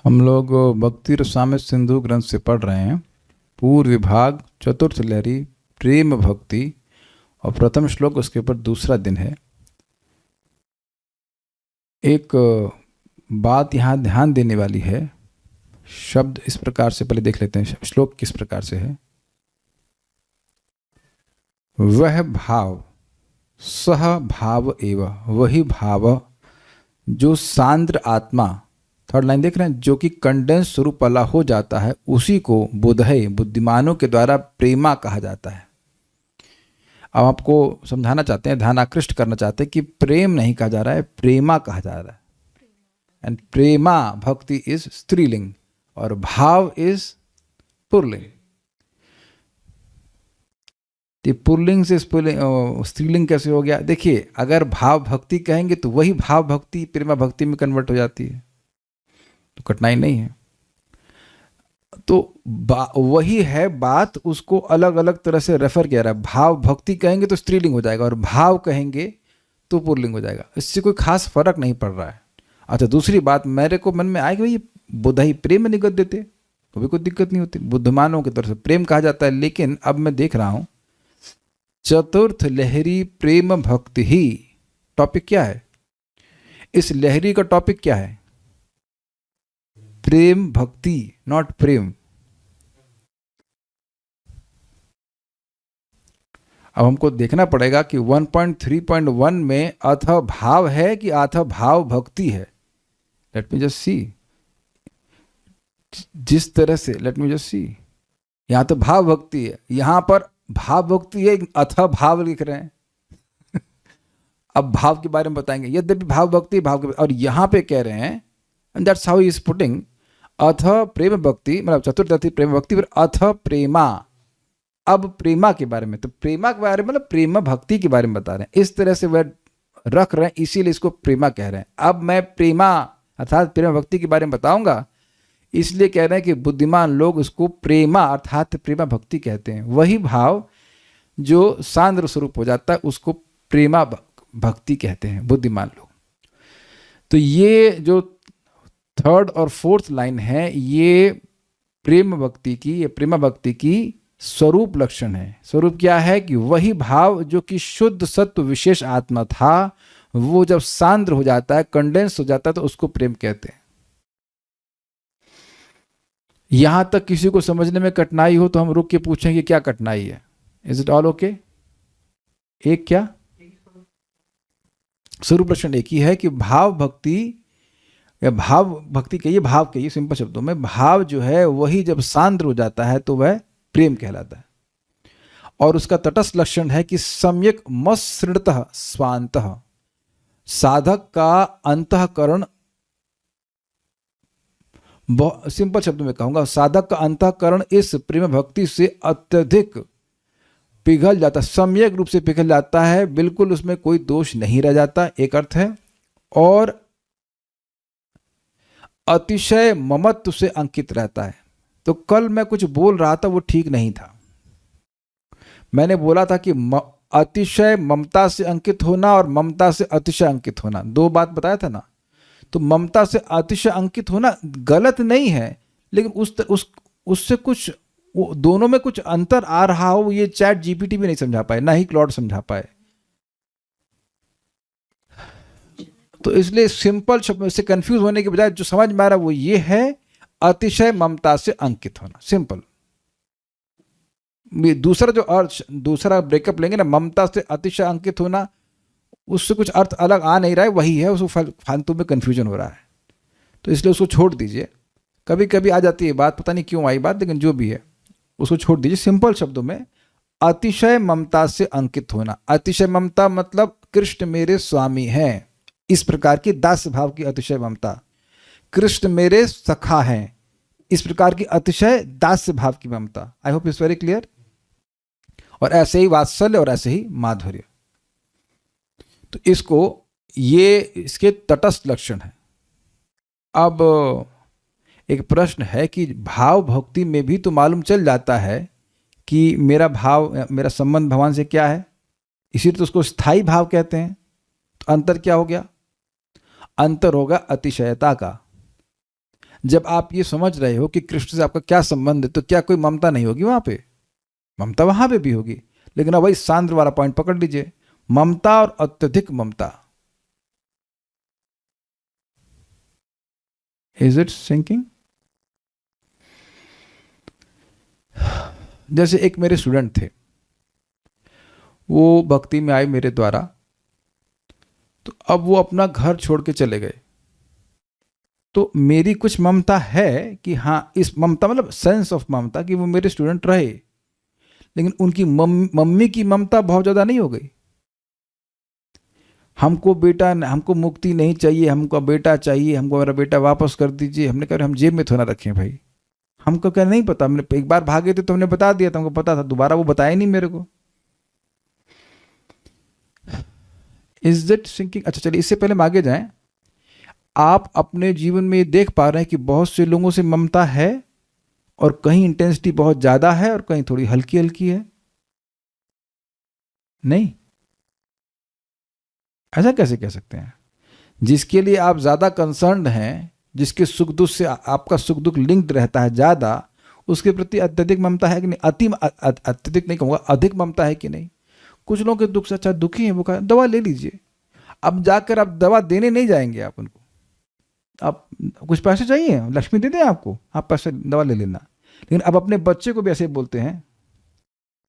हम लोग भक्ति रसामृत सिंधु ग्रंथ से पढ़ रहे हैं। पूर्व विभाग चतुर्थ लहरी प्रेम भक्ति और प्रथम श्लोक उसके ऊपर दूसरा दिन है। एक बात यहाँ ध्यान देने वाली है। शब्द इस प्रकार से पहले देख लेते हैं, श्लोक किस प्रकार से है। वह भाव सह भाव एव, वही भाव जो सांद्र आत्मा, थर्ड लाइन देख रहे हैं, जो कि कंडेंस स्वरूप वाला हो जाता है, उसी को बुधय बुद्धिमानों के द्वारा प्रेमा कहा जाता है। अब आपको समझाना चाहते हैं, ध्यान आकृष्ट करना चाहते हैं कि प्रेम नहीं कहा जा रहा है, प्रेमा कहा जा रहा है। एंड प्रेमा भक्ति इज स्त्रीलिंग और भाव इज पुल्लिंग। पुल्लिंग से स्त्रीलिंग कैसे हो गया? देखिए, अगर भाव भक्ति कहेंगे तो वही भाव भक्ति प्रेमा भक्ति में कन्वर्ट हो जाती है, तो कठिनाई नहीं है। तो वही है बात, उसको अलग अलग तरह से रेफर किया रहा है। भाव भक्ति कहेंगे तो स्त्रीलिंग हो जाएगा और भाव कहेंगे तो पुल्लिंग हो जाएगा। इससे कोई खास फर्क नहीं पड़ रहा है। अच्छा, दूसरी बात मेरे को मन में आएगी, भाई बुधाई प्रेम में निगत देते तो भी कोई दिक्कत नहीं होती, बुद्धमानों की तरफ से प्रेम कहा जाता है। लेकिन अब मैं देख रहा हूं चतुर्थ लहरी प्रेम भक्ति ही टॉपिक क्या है? इस लहरी का टॉपिक क्या है? प्रेम भक्ति, नॉट प्रेम। अब हमको देखना पड़ेगा कि 1.3.1 में अथ भाव है कि अथ भाव भक्ति है। Let me just see. जिस तरह से लेट मी जस्ट सी, यहां तो भाव भक्ति है, यहां पर भाव भक्ति है, अथ भाव लिख रहे हैं। अब भाव के बारे में बताएंगे, यद्यपि भाव भक्ति भाव के, और यहां पे कह रहे हैं, and that's how he is putting, अथ प्रेम भक्ति, मतलब चतुर्दशी प्रेम भक्ति, फिर अथ प्रेमा। अब प्रेमा के बारे में, तो प्रेमा के बारे में मतलब प्रेम भक्ति के बारे में बता रहे हैं। इस तरह से वह रख रहे हैं, इसीलिए इसको प्रेमा कह रहे हैं। अब मैं प्रेमा अर्थात प्रेम भक्ति के बारे में बताऊंगा, इसलिए कह रहे हैं कि बुद्धिमान लोग उसको प्रेमा अर्थात प्रेमा भक्ति कहते हैं। वही भाव जो सांद्र स्वरूप हो जाता है उसको प्रेमा भक्ति कहते हैं बुद्धिमान लोग। तो ये जो थर्ड और फोर्थ लाइन है, ये प्रेम भक्ति की, ये प्रेमा भक्ति की स्वरूप लक्षण है। स्वरूप क्या है? कि वही भाव जो कि शुद्ध सत्व विशेष आत्मा था, वो जब सांद्र हो जाता है, कंडेंस हो जाता है, तो उसको प्रेम कहते हैं। यहां तक किसी को समझने में कठिनाई हो तो हम रुक के पूछेंगे क्या कठिनाई है। Is it all okay? एक क्या स्वरूप लक्षण एक ही है कि भाव भक्ति या भाव भक्ति कहिए, भाव कहिए, सिंपल शब्दों में, भाव जो है वही जब सांद्र हो जाता है तो वह प्रेम कहलाता है। और उसका तटस्थ लक्षण है कि सम्यक मसृणतः स्वांतः, साधक का अंतःकरण, सिंपल शब्दों में कहूंगा, साधक का अंतःकरण इस प्रेम भक्ति से अत्यधिक पिघल जाता, सम्यक रूप से पिघल जाता है, बिल्कुल उसमें कोई दोष नहीं रह जाता, एक अर्थ है। और अतिशय ममत्व से अंकित रहता है। तो कल मैं कुछ बोल रहा था वो ठीक नहीं था। मैंने बोला था कि अतिशय ममता से अंकित होना और ममता से अतिशय अंकित होना, दो बात बताया था ना। तो ममता से अतिशय अंकित होना गलत नहीं है, लेकिन उससे कुछ दोनों में कुछ अंतर आ रहा हो, ये चैट जीपीटी भी नहीं समझा पाए, ना ही क्लॉड समझा पाए। तो इसलिए सिंपल शब्द से कंफ्यूज होने के बजाय जो समझ में आ रहा है वो ये है, अतिशय ममता से अंकित होना, सिंपल। दूसरा जो अर्थ, दूसरा ब्रेकअप लेंगे ना, ममता से अतिशय अंकित होना, उससे कुछ अर्थ अलग आ नहीं रहा है, वही है, उसको फालतू में कंफ्यूजन हो रहा है। तो इसलिए उसको छोड़ दीजिए। कभी कभी आ जाती है बात, पता नहीं क्यों आई बात, लेकिन जो भी है उसको छोड़ दीजिए। सिंपल शब्दों में अतिशय ममता से अंकित होना, अतिशय ममता मतलब कृष्ण मेरे स्वामी हैं, इस प्रकार की दास्य भाव की अतिशय ममता। कृष्ण मेरे सखा हैं, इस प्रकार की अतिशय दास्य भाव की ममता। I hope it's very clear. और ऐसे ही वात्सल्य और ऐसे ही माधुर्य। तो इसको, ये इसके तटस्थ लक्षण है। अब एक प्रश्न है कि भाव भक्ति में भी तो मालूम चल जाता है कि मेरा भाव, मेरा संबंध भगवान से क्या है, इसीलिए तो उसको स्थायी भाव कहते हैं। तो अंतर क्या हो गया? अंतर होगा अतिशयता का। जब आप ये समझ रहे हो कि कृष्ण से आपका क्या संबंध है, तो क्या कोई ममता नहीं होगी वहां पे? ममता वहां पे भी होगी, लेकिन अब वही सांद्र वाला पॉइंट पकड़ लीजिए, ममता और अत्यधिक ममता। Is it sinking? जैसे एक मेरे स्टूडेंट थे, वो भक्ति में आए मेरे द्वारा, तो अब वो अपना घर छोड़ के चले गए। तो मेरी कुछ ममता है कि हाँ, इस ममता मतलब सेंस ऑफ ममता कि वो मेरे स्टूडेंट रहे, लेकिन उनकी मम्मी की ममता बहुत ज़्यादा नहीं हो गई। हमको बेटा, हमको मुक्ति नहीं चाहिए, हमको बेटा चाहिए, हमको मेरा बेटा वापस कर दीजिए। हमने कहा हम जेब में थोड़ा रखें भाई, हमको क्या नहीं पता, हमने एक बार भागे थे तो हमने बता दिया था, हमको पता था, दोबारा वो बताया नहीं मेरे को। Is that sinking? अच्छा चलिए, इससे पहले हम आगे जाएं। आप अपने जीवन में ये देख पा रहे हैं कि बहुत से लोगों से ममता है, और कहीं इंटेंसिटी बहुत ज्यादा है और कहीं थोड़ी हल्की हल्की है। नहीं, ऐसा कैसे कह सकते हैं? जिसके लिए आप ज्यादा कंसर्न्ड हैं, जिसके सुख दुख से आपका सुख दुख लिंक्ड रहता है ज्यादा, उसके प्रति अत्यधिक ममता है कि नहीं? अत्यधिक नहीं कहूँगा, अधिक ममता है कि नहीं? कुछ लोगों के दुख से अच्छा दुखी है, वो कहा दवा ले लीजिए। अब जाकर आप दवा देने नहीं जाएंगे आप उनको, आप कुछ पैसे चाहिए लक्ष्मी दे दें आपको, आप पैसे दवा ले लेना। लेकिन अब अपने बच्चे को भी ऐसे बोलते हैं।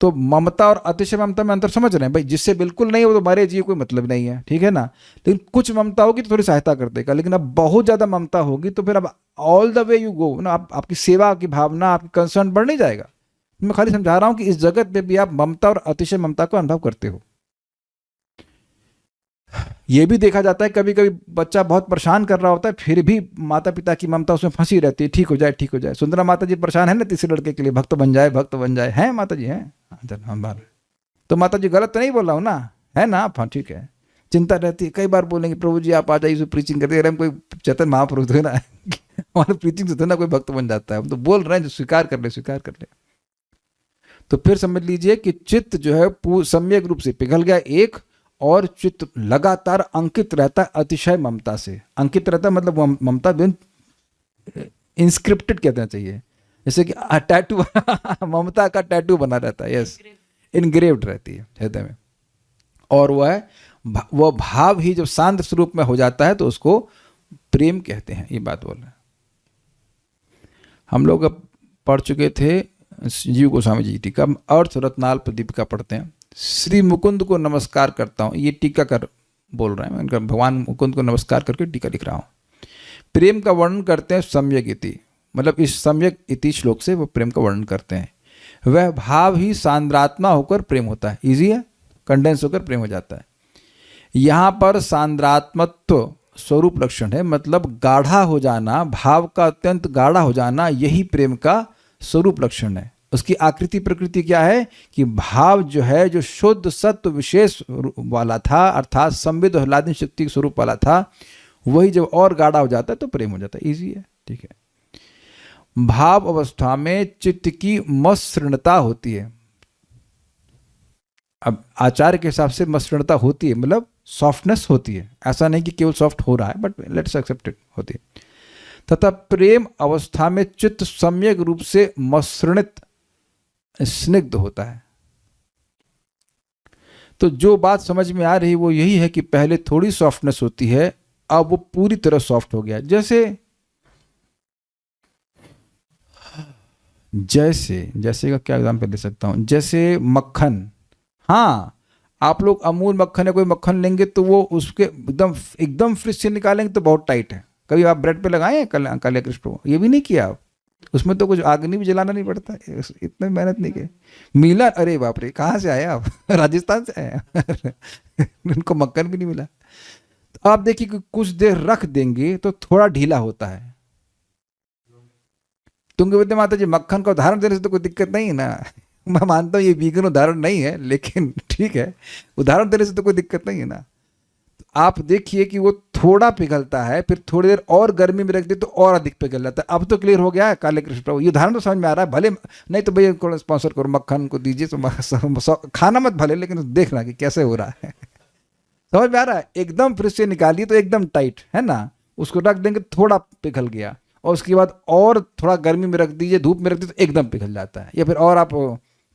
तो ममता और अतिशय ममता में अंतर समझ रहे हैं भाई? जिससे बिल्कुल नहीं, वो तो मरे जी कोई मतलब नहीं है, ठीक है ना। लेकिन कुछ ममता होगी तो थोड़ी सहायता कर देगा, लेकिन अब बहुत ज्यादा ममता होगी तो फिर अब all the way you go ना, आपकी सेवा की भावना, आपकी कंसर्न बढ़ नहीं जाएगा। मैं खाली समझा रहा हूं कि इस जगत में भी आप ममता और अतिशय ममता को अनुभव करते हो। ये भी देखा जाता है कभी कभी बच्चा बहुत परेशान कर रहा होता है, फिर भी माता पिता की ममता उसमें फंसी रहती है, ठीक हो जाए ठीक हो जाए। सुंदरा माता जी परेशान है ना तीसरे लड़के के लिए, भक्त बन जाए भक्त बन जाए, हैं माता जी? हैं? हम बार तो माता जी गलत तो नहीं बोल रहा हूँ ना, है ना? हाँ ठीक है। चिंता रहती है, कई बार बोलेंगे प्रभु जी आप आ जाइए, प्रीचिंग करते हैं। हम कोई चेतन महापुरुष है ना हमारे प्रीचिंग से तो ना कोई भक्त बन जाता है, हम तो बोल रहे हैं जो स्वीकार कर ले स्वीकार कर ले। तो फिर समझ लीजिए कि चित्त जो है सम्यक रूप से पिघल गया एक, और चित्त लगातार अंकित रहता है अतिशय ममता से। अंकित रहता है मतलब ममता इंस्क्रिप्टेड कहना चाहिए, जैसे कि टैटू ममता का टैटू बना रहता है, यस, इनग्रेव्ड रहती है हृदय में। और वह भाव ही जब शांत स्वरूप में हो जाता है तो उसको प्रेम कहते हैं। ये बात बोल रहे हैं। हम लोग अब पढ़ चुके थे जीव गोस्वामी जी की टीका, अर्थ रत्नाल प्रदीपिका पढ़ते हैं। श्री मुकुंद को नमस्कार करता हूँ, ये टीकाकर बोल रहे हैं, मैं इनका भगवान मुकुंद को नमस्कार करके टीका लिख रहा हूँ। प्रेम का वर्णन करते हैं सम्यक इति, मतलब इस सम्यक इति श्लोक से वो प्रेम का वर्णन करते हैं। वह भाव ही सांद्रात्मा होकर प्रेम होता है, इजी है, कंडेंस होकर प्रेम हो जाता है। यहाँ पर सांद्रात्मत्व स्वरूप लक्षण है, मतलब गाढ़ा हो जाना, भाव का अत्यंत गाढ़ा हो जाना, यही प्रेम का स्वरूप लक्षण है। उसकी आकृति प्रकृति क्या है कि भाव जो है, जो शुद्ध सत्व विशेष वाला था, अर्थात संविद और आह्लादन शक्ति स्वरूप वाला था, वही जब और गाढ़ा हो जाता है तो प्रेम हो जाता है। इजी है, ठीक है। भाव अवस्था में चित्त की मसृणता होती है। अब आचार्य के हिसाब से मसृणता होती है मतलब सॉफ्टनेस होती है, ऐसा नहीं कि केवल सॉफ्ट हो रहा है, बट लेट्स एक्सेप्ट इट, होती है। तथा प्रेम अवस्था में चित्त सम्यक रूप से मसृणित स्निग्ध होता है। तो जो बात समझ में आ रही वो यही है कि पहले थोड़ी सॉफ्टनेस होती है, अब वो पूरी तरह सॉफ्ट हो गया। जैसे का क्या एग्जाम्पल दे सकता हूं? जैसे मक्खन, हाँ, आप लोग अमूल मक्खन या कोई मक्खन लेंगे तो वो उसके एकदम फ्रिज से निकालेंगे तो बहुत टाइट है। कभी आप ब्रेड पे लगाए हैं काले कृष्ण? ये भी नहीं किया आप? उसमें तो कुछ आगनी भी जलाना नहीं पड़ता, इतना मेहनत नहीं किया। मिला? अरे बाप रे, कहाँ से आए आप? राजस्थान से आए उनको मक्खन भी नहीं मिला। तो आप देखिए कि कुछ देर रख देंगे तो थोड़ा ढीला होता है। तुंगभद्र माता जी, मक्खन का उदाहरण देने से तो कोई दिक्कत नहीं है ना। मैं मानता हूँ ये वीगन उदाहरण नहीं है, लेकिन ठीक है, उदाहरण देने से तो कोई दिक्कत नहीं है ना। आप देखिए कि वो थोड़ा पिघलता है, फिर थोड़ी देर और गर्मी में रख दे तो और अधिक पिघल जाता है। अब तो क्लियर हो गया है काले कृष्ण प्रभु, ये उदाहरण तो समझ में आ रहा है। भले नहीं तो भैया को स्पॉन्सर करो, मक्खन को दीजिए, तो खाना मत भले, लेकिन देखना कि कैसे हो रहा है। समझ में आ रहा है? एकदम फ्रिज से निकालिए तो एकदम टाइट है ना, उसको रख देंगे थोड़ा पिघल गया, और उसके बाद और थोड़ा गर्मी में रख दीजिए, धूप में रख दीजिए तो एकदम पिघल जाता है। या फिर और आप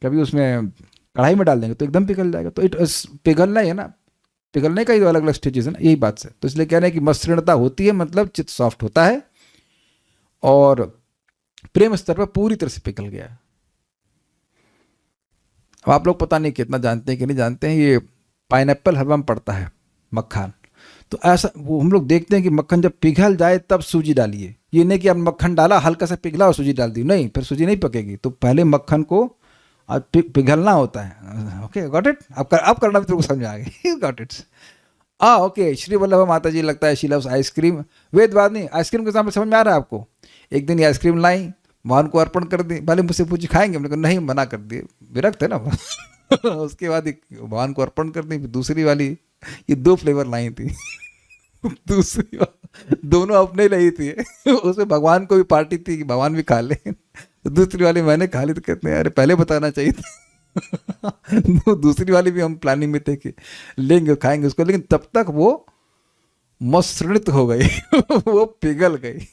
कभी उसमें कढ़ाई में डाल देंगे तो एकदम पिघल जाएगा। तो पिघलना ही है ना, पिघलने का ही अलग अलग स्टेजेस है ना, यही बात से। तो इसलिए कह रहे हैं कि मसृणता होती है मतलब चित्त सॉफ्ट होता है और प्रेम स्तर पर पूरी तरह से पिघल गया है। अब आप लोग पता नहीं कितना जानते हैं कि नहीं जानते हैं, ये पाइनएप्पल हलवा में पड़ता है मक्खन। तो ऐसा वो हम लोग देखते हैं कि मक्खन जब पिघल जाए तब सूजी डालिए। ये नहीं कि आप मक्खन डाला, हल्का सा पिघला और सूजी डाल दी, नहीं, फिर सूजी नहीं पकेगी। तो पहले मक्खन को पिघलना होता है। Okay, got it. अब करना भी तुमको समझ आ गई। Got it. Okay. Shri Vallabh माता जी लगता है शी लव्स आइसक्रीम। वेद बात नहीं, आइसक्रीम के एग्जाम्पल समझ में आ रहा है आपको। एक दिन ये आइसक्रीम लाई, भगवान को अर्पण कर दी। पहले मुझसे पूछी खाएंगे, हमने कहा नहीं, मना कर दिए, विरक्त है ना। उसके बाद भगवान को अर्पण कर दी। दूसरी वाली ये 2 फ्लेवर लाई थी। दूसरी दोनों अपने लाई थी। उसमें भगवान को भी पार्टी थी कि भगवान भी खा ले। दूसरी वाली मैंने खा ली। तो कहते हैं अरे पहले बताना चाहिए था। दूसरी वाली भी हम प्लानिंग में थे कि लेंगे खाएंगे उसको, लेकिन तब तक वो मसृणित हो गई। वो पिघल गई।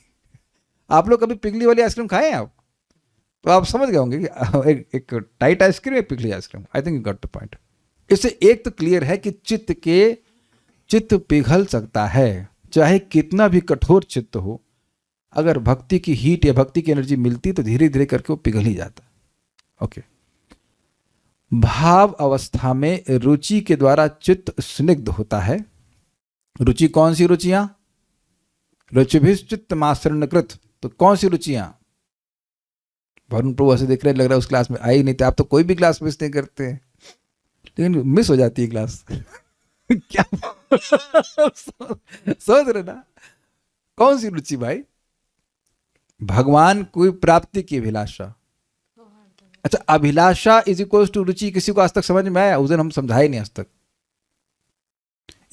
आप लोग कभी पिघली वाली आइसक्रीम खाए हैं आप? तो आप समझ गए होंगे कि एक टाइट आइसक्रीम, एक पिघली ice cream. I think you got the point. इससे एक तो क्लियर है कि चित्त पिघल सकता है, चाहे कितना भी कठोर चित्त हो। अगर भक्ति की हीट या भक्ति की एनर्जी मिलती तो धीरे धीरे करके वो पिघल ही जाता। ओके। भाव अवस्था में रुचि के द्वारा चित्त स्निग्ध होता है। रुचि कौन सी रुचियां? रुचिभिश्चित्त मासृणकृत। तो कौन सी रुचियां? वरुण प्रभु ऐसे देख रहे, लग रहा है उस क्लास में आई नहीं थे। आप तो कोई भी क्लास मिस नहीं करते हैं, लेकिन मिस हो जाती है क्लास। क्या सोच रहे ना? कौन सी रुचि भाई? भगवान की प्राप्ति की अभिलाषा। अच्छा, अभिलाषा इज इक्वल टू रुचि। किसी को आज तक समझ में आया? उस दिन हम समझाए नहीं आज तक।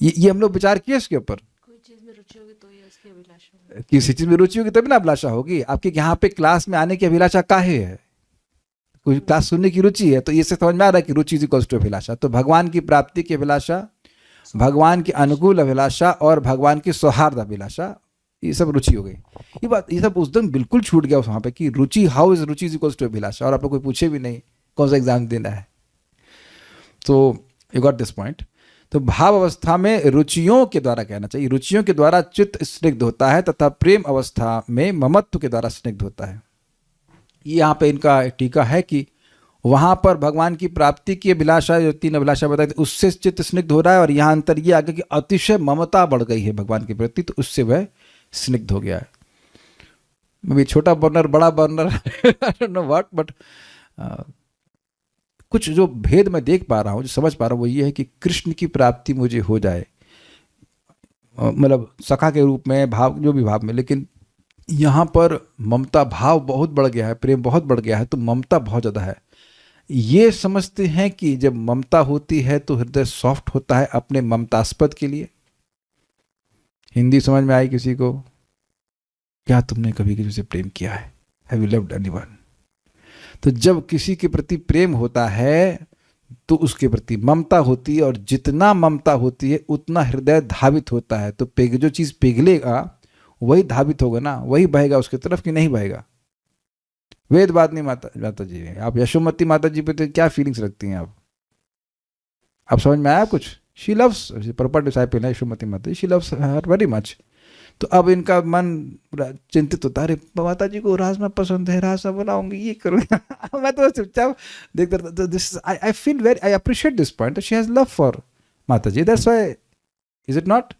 ये हम लोग विचार किए इसके ऊपर। कोई चीज में रुचि होगी तो ही उसकी अभिलाषा होगी। किसी चीज में रुचि होगी तभी ना अभिलाषा होगी। आपके यहाँ पे क्लास में आने की अभिलाषा काहे है? कोई क्लास सुनने की रुचि है। तो इससे समझ में आ रहा है कि रुचि इज इक्वल टू अभिलाषा। तो भगवान की प्राप्ति की अभिलाषा, भगवान की अनुकूल अभिलाषा और भगवान की सौहार्द अभिलाषा, ये सब रुचि हो गई। ये बात, ये सब उस दिन बिल्कुल छूट गया वहाँ पे कि रुचि, हाउ इज रुचि इज इक्वल टू अभिलाषा। और आप लोग कोई पूछे भी नहीं कौन सा एग्जाम देना है। तो यू गॉट दिस पॉइंट। तो भाव अवस्था में रुचियों के द्वारा, कहना चाहिए रुचियों के द्वारा चित्त स्निग्ध होता है तथा प्रेम अवस्था में ममत्व के द्वारा स्निग्ध होता है। यहाँ पे इनका टीका है कि वहाँ पर भगवान की प्राप्ति की अभिलाषा, जो 3 अभिलाषा बताई थी, उससे चित्त स्निग्ध हो रहा है। और यहाँ अंतर ये आ गया कि अतिशय ममता बढ़ गई है भगवान के प्रति, तो उससे वह स्निग्ध हो गया है। मे छोटा बर्नर, बड़ा burner, I don't know what, but कुछ जो भेद मैं देख पा रहा हूँ, जो समझ पा रहा हूँ, वो ये है कि कृष्ण की प्राप्ति मुझे हो जाए, मतलब सखा के रूप में, भाव, जो भी भाव में, लेकिन यहाँ पर ममता भाव बहुत बढ़ गया है, प्रेम बहुत बढ़ गया है, तो ममता बहुत ज़्यादा है। ये समझते हैं कि जब ममता होती है तो हृदय सॉफ्ट होता है अपने ममतास्पद के लिए। हिंदी समझ में आई किसी को? क्या तुमने कभी किसी से प्रेम किया है? Have you loved anyone? तो जब किसी के प्रति प्रेम होता है तो उसके प्रति ममता होती है, और जितना ममता होती है उतना हृदय धावित होता है। तो जो चीज़ पिघलेगा वही धावित होगा ना, वही बहेगा उसकी तरफ, कि नहीं बहेगा? वेद बात नहीं माता जी। आप यशोमती माता जी पे तो क्या फीलिंग्स रखती हैं आप समझ में आया कुछ? शी लव्स, प्रॉपर डिसाइपल है यशोमती माता ji, she loves her very much. तो अब इनका मन पूरा चिंतित होता है, अरे माता जी को राजमा पसंद है, राजमा बनाऊंगी, ये करूँगा। मैं तो चुपचाप देखता था। This I feel very, I appreciate this point, she has love for Mata ji, that's why, is it not?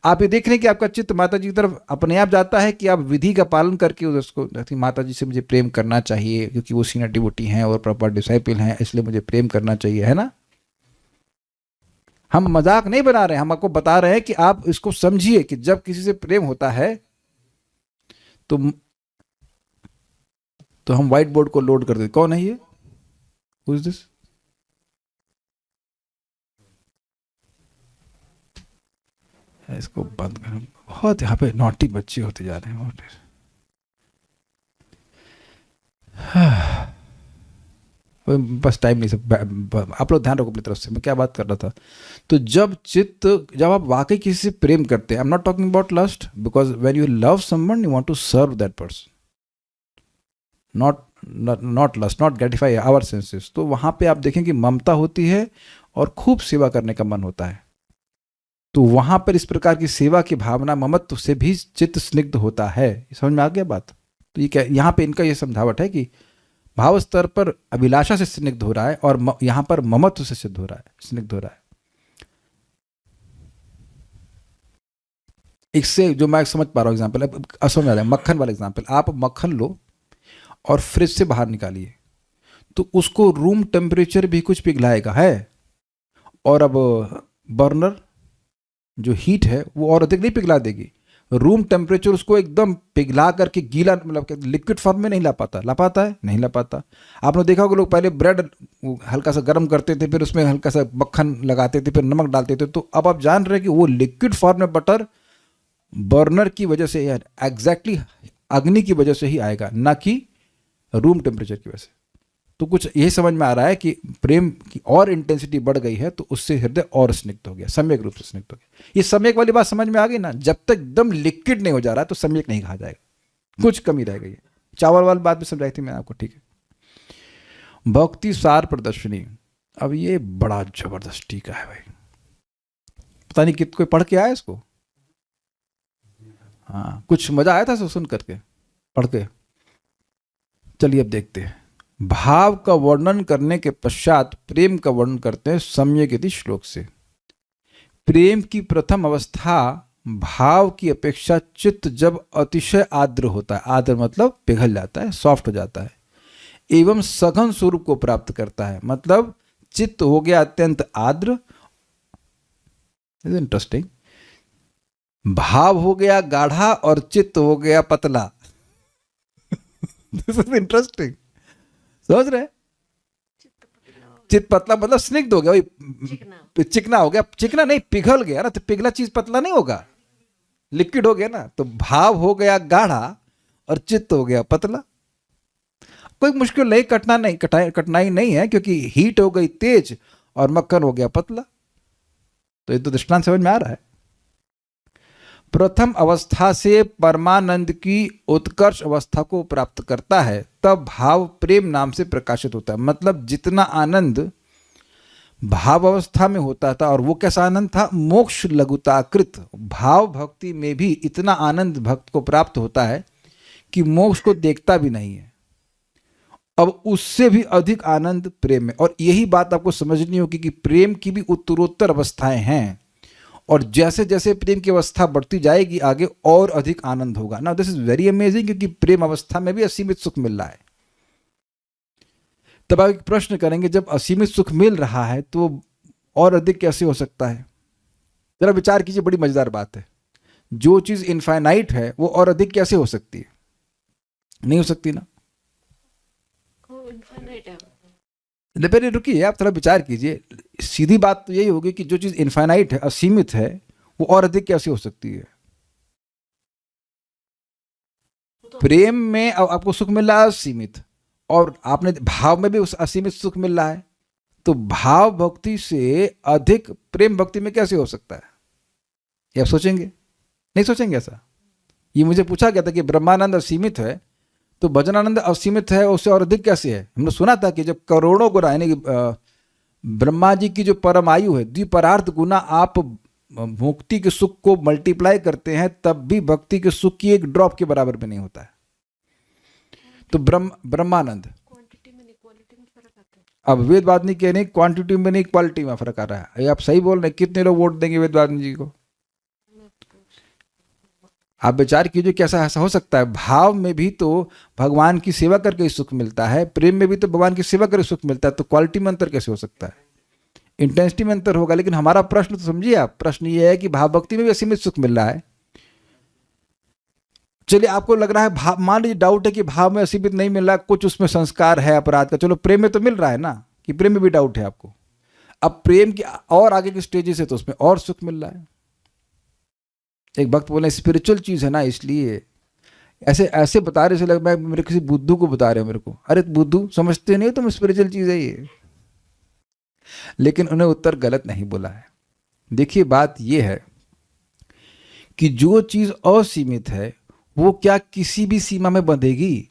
आप ये देख रहे हैं कि आपका चित्त माता जी की तरफ अपने आप जाता है, कि आप विधि का पालन करके उसको, माता जी से मुझे प्रेम करना चाहिए क्योंकि वो सीनियर डिवोटी हैं और प्रॉपर डिसाइपल हैं, इसलिए मुझे प्रेम करना चाहिए, है ना? हम मजाक नहीं बना रहे हैं, हम आपको बता रहे हैं कि आप इसको समझिए कि जब किसी से प्रेम होता है तो हम व्हाइट बोर्ड को लोड कर देते। कौन है ये? Who is this? इसको बंद कर। बहुत यहाँ पे नॉटी बच्चे होते जा रहे हैं। बस टाइम नहीं, सब आप लोग ध्यान रखो अपनी तरफ से, मैं क्या बात कर रहा था। तो जब आप वाकई किसी से प्रेम करते हैं, I am not talking about lust, because when you love someone you want to serve that person, not lust, not gratify our senses. तो वहाँ पे आप देखें कि ममता होती है और खूब सेवा करने का मन होता है। तो वहाँ पर इस प्रकार की सेवा की भावना, ममत्व से भी चित्त स्निग्ध होता है। समझ में आ गया बात? तो ये क्या, यहाँ पे इनका ये समझावट है कि भाव स्तर पर अभिलाषा से स्निग्ध हो रहा है और यहाँ पर ममत्व से सिद्ध हो रहा है, स्निग्ध हो रहा है। इससे जो मैं समझ पा रहा हूँ एग्जाम्पल, अब समझ आ रहा है, मक्खन वाला एग्जाम्पल। आप मक्खन लो और फ्रिज से बाहर निकालिए, तो उसको रूम टेम्परेचर भी कुछ पिघलाएगा है, और अब बर्नर जो हीट है वो और अधिक नहीं पिघला देगी। रूम टेम्परेचर उसको एकदम पिघला करके गीला, मतलब लिक्विड फॉर्म में नहीं ला पाता। ला पाता है? नहीं ला पाता। आपने देखा होगा लोग पहले ब्रेड हल्का सा गर्म करते थे, फिर उसमें हल्का सा मक्खन लगाते थे, फिर नमक डालते थे। तो अब आप जान रहे हैं कि वो लिक्विड फॉर्म में बटर बर्नर की वजह से, एग्जैक्टली अग्नि की वजह से ही आएगा, ना कि रूम टेम्परेचर की वजह से। तो कुछ यही समझ में आ रहा है कि प्रेम की और इंटेंसिटी बढ़ गई है, तो उससे हृदय और स्निग्ध हो गया, सम्यक रूप से स्निग्ध हो गया। ये सम्यक वाली बात समझ में आ गई ना? जब तक एकदम लिक्विड नहीं हो जा रहा है तो सम्यक नहीं कहा जाएगा, कुछ कमी रह गई है। चावल वाली बात भी समझाई थी मैंने आपको, ठीक है। भक्ति सार प्रदर्शनी, अब ये बड़ा जबरदस्त टीका है भाई, पता नहीं कित कोई पढ़ के आया इसको? हाँ, कुछ मजा आया था सुन करके, पढ़ के? चलिए अब देखते हैं। भाव का वर्णन करने के पश्चात प्रेम का वर्णन करते हैं सम्यक इति श्लोक से। प्रेम की प्रथम अवस्था भाव की अपेक्षा चित्त जब अतिशय आर्द्र होता है, आर्द्र मतलब पिघल जाता है, सॉफ्ट हो जाता है, एवं सघन स्वरूप को प्राप्त करता है, मतलब चित्त हो गया अत्यंत आर्द्र। इंटरेस्टिंग, भाव हो गया गाढ़ा और चित्त हो गया पतला। दिस इज इंटरेस्टिंग, समझ रहे? चित्त पतला मतलब स्निग्ध हो गया, वही चिकना हो गया। चिकना नहीं, पिघल गया ना, तो पिघला चीज पतला नहीं होगा, लिक्विड हो गया ना। तो भाव हो गया गाढ़ा और चित्त हो गया पतला। कोई मुश्किल नहीं, कठिनाई नहीं है, क्योंकि हीट हो गई तेज और मक्खन हो गया पतला। तो ये तो दृष्टांत समझ में आ रहा है। प्रथम अवस्था से परमानंद की उत्कर्ष अवस्था को प्राप्त करता है, तब भाव प्रेम नाम से प्रकाशित होता है। मतलब जितना आनंद भाव अवस्था में होता था, और वो कैसा आनंद था? मोक्ष लघुताकृत। भाव भक्ति में भी इतना आनंद भक्त को प्राप्त होता है कि मोक्ष को देखता भी नहीं है। अब उससे भी अधिक आनंद प्रेम में। और यही बात आपको समझनी होगी कि प्रेम की भी उत्तरोत्तर अवस्थाएं हैं, और जैसे जैसे प्रेम की अवस्था बढ़ती जाएगी आगे और अधिक आनंद होगा ना। दिस इज वेरी अमेजिंग, क्योंकि प्रेम अवस्था में भी असीमित सुख मिल रहा है। तब आप एक प्रश्न करेंगे, जब असीमित सुख मिल रहा है तो और अधिक कैसे हो सकता है? जरा विचार कीजिए, बड़ी मजेदार बात है। जो चीज इनफाइनाइट है वो और अधिक कैसे हो सकती है? नहीं हो सकती ना। पहले रुकिए, आप थोड़ा विचार कीजिए। सीधी बात तो यही होगी कि जो चीज इनफाइनाइट है, असीमित है, वो और अधिक कैसे हो सकती है? प्रेम में आपको सुख मिल रहा है असीमित, और आपने भाव में भी उस असीमित सुख मिल रहा है, तो भाव भक्ति से अधिक प्रेम भक्ति में कैसे हो सकता है? ये आप सोचेंगे? नहीं सोचेंगे ऐसा? ये मुझे पूछा गया था कि ब्रह्मानंद असीमित है, तो भजनानंद असीमित है, उससे और अधिक कैसे है? हमने सुना था कि जब करोड़ों गुना, यानी ब्रह्मा जी की जो परम आयु है, द्विपरार्थ गुना आप मुक्ति के सुख को मल्टीप्लाई करते हैं, तब भी भक्ति के सुख की एक ड्रॉप के बराबर भी नहीं होता है। तो ब्रह्मानंद क्वांटिटी में नहीं, क्वालिटी में फर्क आता है। अब वेदवादिनी कह रहे क्वांटिटी में नहीं क्वालिटी में फर्क आ रहा है। ये आप सही बोल रहे हैं। कितने लोग वोट देंगे वेदवादिनी जी को? आप विचार कीजिए, कैसा ऐसा हो सकता है? भाव में भी तो भगवान की सेवा करके सुख मिलता है, प्रेम में भी तो भगवान की सेवा करके सुख मिलता है, तो क्वालिटी में अंतर कैसे हो सकता है? इंटेंसिटी में अंतर होगा। लेकिन हमारा प्रश्न तो समझिए आप, प्रश्न ये है कि भाव भक्ति में भी असीमित सुख मिल रहा है। चलिए, आपको लग रहा है, मान लीजिए डाउट है कि भाव में असीमित नहीं मिल रहा, कुछ उसमें संस्कार है अपराध का। चलो, प्रेम में तो मिल रहा है ना, कि प्रेम में भी डाउट है आपको। अब प्रेम की और आगे की स्टेजेस है तो उसमें और सुख मिल रहा है। एक भक्त बोले स्पिरिचुअल चीज है ना, इसलिए ऐसे ऐसे बता रहे, लग मैं मेरे किसी बुद्धू को बता रहे हो मेरे को। अरे बुद्धू समझते नहीं हो तुम, स्पिरिचुअल चीज है ये। लेकिन उन्हें उत्तर गलत नहीं बोला है। देखिए बात यह है कि जो चीज असीमित है वो क्या किसी भी सीमा में बंधेगी?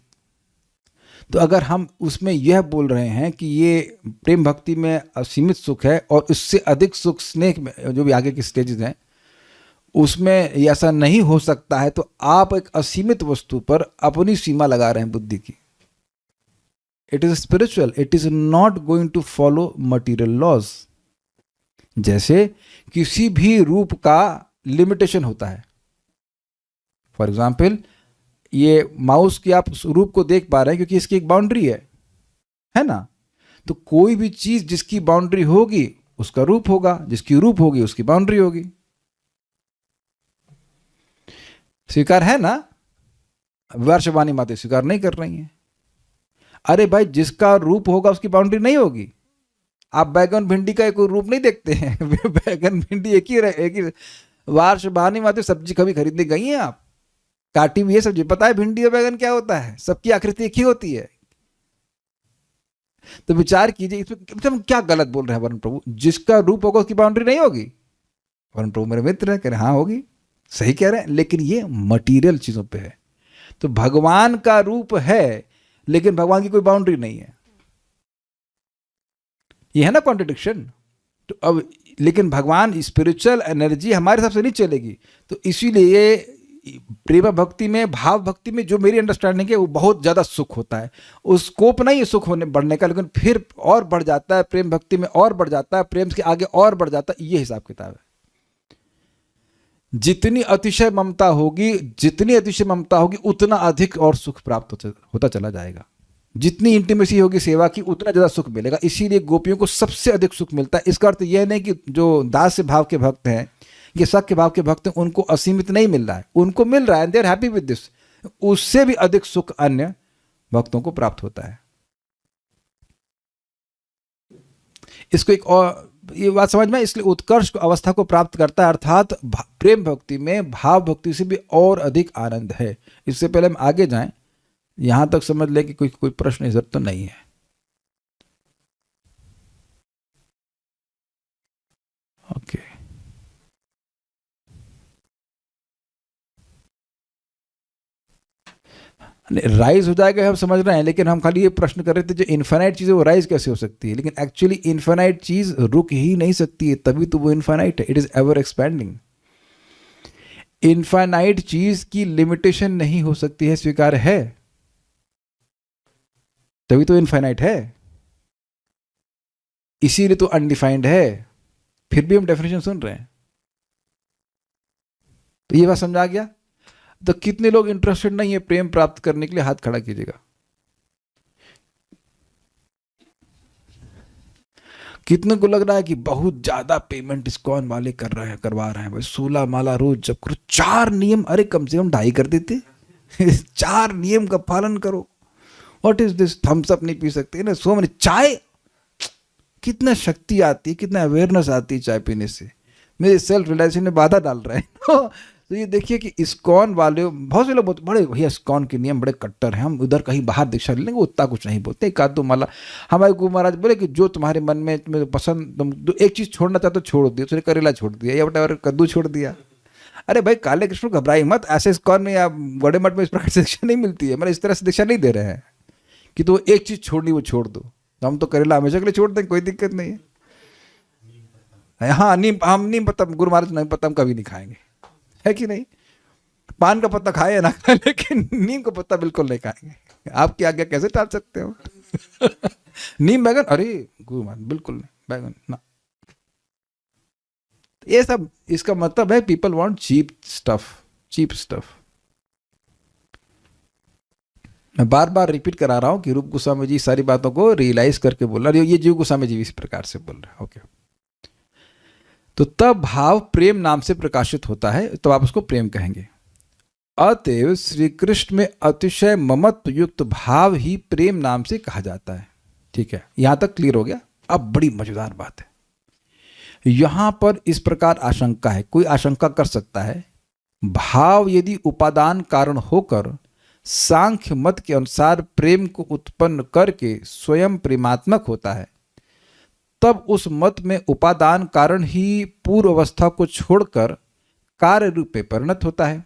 तो अगर हम उसमें यह बोल रहे हैं कि ये प्रेम भक्ति में असीमित सुख है और उससे अधिक सुख स्नेह में, जो भी आगे की स्टेजेस हैं उसमें ऐसा नहीं हो सकता है, तो आप एक असीमित वस्तु पर अपनी सीमा लगा रहे हैं बुद्धि की। It is spiritual, it is not going to follow material laws. जैसे किसी भी रूप का लिमिटेशन होता है। फॉर एग्जाम्पल, ये माउस की आप रूप को देख पा रहे हैं क्योंकि इसकी एक बाउंड्री है ना? तो कोई भी चीज जिसकी बाउंड्री होगी उसका रूप होगा, जिसकी रूप होगी उसकी बाउंड्री होगी। स्वीकार है ना? वर्षवाणी माते स्वीकार नहीं कर रही हैं। अरे भाई, जिसका रूप होगा उसकी बाउंड्री नहीं होगी। आप बैगन भिंडी का एक रूप नहीं देखते हैं बैगन भिंडी एक ही वार्षवाणी माते सब्जी कभी खरीदने गई हैं आप? काटी हुई है सब्जी, पता है भिंडी और बैगन क्या होता है? सबकी आकृति एक ही होती है। तो विचार कीजिए इसमें हम क्या गलत बोल रहे हैं वरुण प्रभु? जिसका रूप होगा उसकी बाउंड्री नहीं होगी। वरुण प्रभु मेरे मित्र है, कह रहे हाँ होगी, सही कह रहे हैं, लेकिन ये मटीरियल चीजों पे है। तो भगवान का रूप है लेकिन भगवान की कोई बाउंड्री नहीं है। ये है ना कॉन्ट्रडिक्शन? तो अब लेकिन भगवान स्पिरिचुअल एनर्जी हमारे हिसाब से नहीं चलेगी। तो इसीलिए प्रेम भक्ति में, भाव भक्ति में जो मेरी अंडरस्टैंडिंग है वो बहुत ज़्यादा सुख होता है। उस स्कोप नहीं है सुख होने बढ़ने का, लेकिन फिर और बढ़ जाता है प्रेम भक्ति में, और बढ़ जाता है प्रेम के आगे और बढ़ जाता है। ये हिसाब किताब है। जितनी अतिशय ममता होगी, जितनी अतिशय ममता होगी उतना अधिक और सुख प्राप्त होता चला जाएगा। जितनी इंटीमेसी होगी सेवा की उतना ज़्यादा सुख मिलेगा। इसीलिए गोपियों को सबसे अधिक सुख मिलता है। इसका अर्थ यह नहीं कि जो दास्य भाव के भक्त हैं, ये सख्य भाव के भक्त हैं, उनको असीमित नहीं मिल रहा है, उनको मिल रहा है, they are happy with this. उससे भी अधिक सुख अन्य भक्तों को प्राप्त होता है। इसको एक और ये बात समझ में, इसलिए उत्कर्ष अवस्था को प्राप्त करता है, अर्थात प्रेम भक्ति में भाव भक्ति से भी और अधिक आनंद है। इससे पहले हम आगे जाएं, यहां तक समझ लें कि कोई प्रश्न इधर तो नहीं है। ओके, राइज हो जाएगा हम समझ रहे हैं, लेकिन हम खाली ये प्रश्न कर रहे थे जो इन्फाइनाइट चीज़ है वो राइज कैसे हो सकती है? लेकिन एक्चुअली इन्फाइनाइट चीज़ रुक ही नहीं सकती है, तभी तो वो इन्फाइनाइट है। It is ever expanding. Infinite चीज़ की लिमिटेशन नहीं हो सकती है, स्वीकार है, तभी तो इन्फाइनाइट है। इसीलिए तो अनडिफाइंड है, फिर भी हम डेफिनेशन सुन रहे हैं। तो ये बात समझा गया? तो कितने लोग इंटरेस्टेड नहीं है प्रेम प्राप्त करने के लिए? हाथ खड़ा कीजिएगा। कितने को लग रहा है कि बहुत ज्यादा पेमेंट इस्कॉन वाले करवा रहे हैं भाई, 16 माला रोज जब करो, 4 नियम, अरे कम से कम 2.5 कर देते 4 नियम का पालन करो। What is this? Thums Up नहीं पी सकते ना, सो मैंने चाय, कितना शक्ति आती है, कितना अवेयरनेस आती है चाय पीने से। मेरे सेल्फ रियलाइजेशन में बाधा डाल रहे हैं तो ये देखिए कि इस्कॉन वाले बहुत से लोग बड़े भैया इस्कॉन के नियम बड़े कट्टर हैं, हम उधर कहीं बाहर दीक्षा ले लेंगे, उतना कुछ नहीं बोलते। एक आध दो माला। हमारे गुरु महाराज बोले कि जो तुम्हारे मन में तुम्हें पसंद, तुम एक चीज़ छोड़ना चाहते हो छोड़ दिया। उसने करेला छोड़ दिया या वटावर कद्दू छोड़ दिया। अरे भाई काले कृष्ण घबराई मत, ऐसे इस्कॉन में या बड़े मठ में इस प्रकार से दीक्षा नहीं मिलती है। मतलब इस तरह से दीक्षा नहीं दे रहे हैं कि तो एक चीज़ छोड़नी वो छोड़ दो। तो हम तो करेला हमेशा के लिए छोड़ दें, कोई दिक्कत नहीं है। हाँ नीम, हम नीम पत्ता गुरु महाराज नहीं पत्ता हम कभी नहीं खाएंगे, है कि नहीं? पान का पत्ता खाए ना खाए, लेकिन नीम का पत्ता बिल्कुल नहीं खाएंगे। आपकी आज्ञा कैसे टाल सकते हो नीम बैगन, अरे गुरु महाराज बिल्कुल नहीं, बैगन ना। ये सब इसका मतलब है people want cheap stuff, cheap stuff. मैं बार बार रिपीट करा रहा हूं कि रूप गोस्वामी जी सारी बातों को रियलाइज करके बोल रहे, ये जीव गोस्वामी जी इस प्रकार से बोल रहे हैं। ओके, तो तब भाव प्रेम नाम से प्रकाशित होता है, तो आप उसको प्रेम कहेंगे। अतएव श्री कृष्ण में अतिशय ममत्व युक्त भाव ही प्रेम नाम से कहा जाता है। ठीक है, यहां तक क्लियर हो गया? अब बड़ी मजेदार बात है, यहां पर इस प्रकार आशंका है, कोई आशंका कर सकता है भाव यदि उपादान कारण होकर सांख्य मत के अनुसार प्रेम को उत्पन्न करके स्वयं प्रेमात्मक होता है, तब उस मत में उपादान कारण ही पूर्व अवस्था को छोड़कर कार्य रूप में परिणत होता है।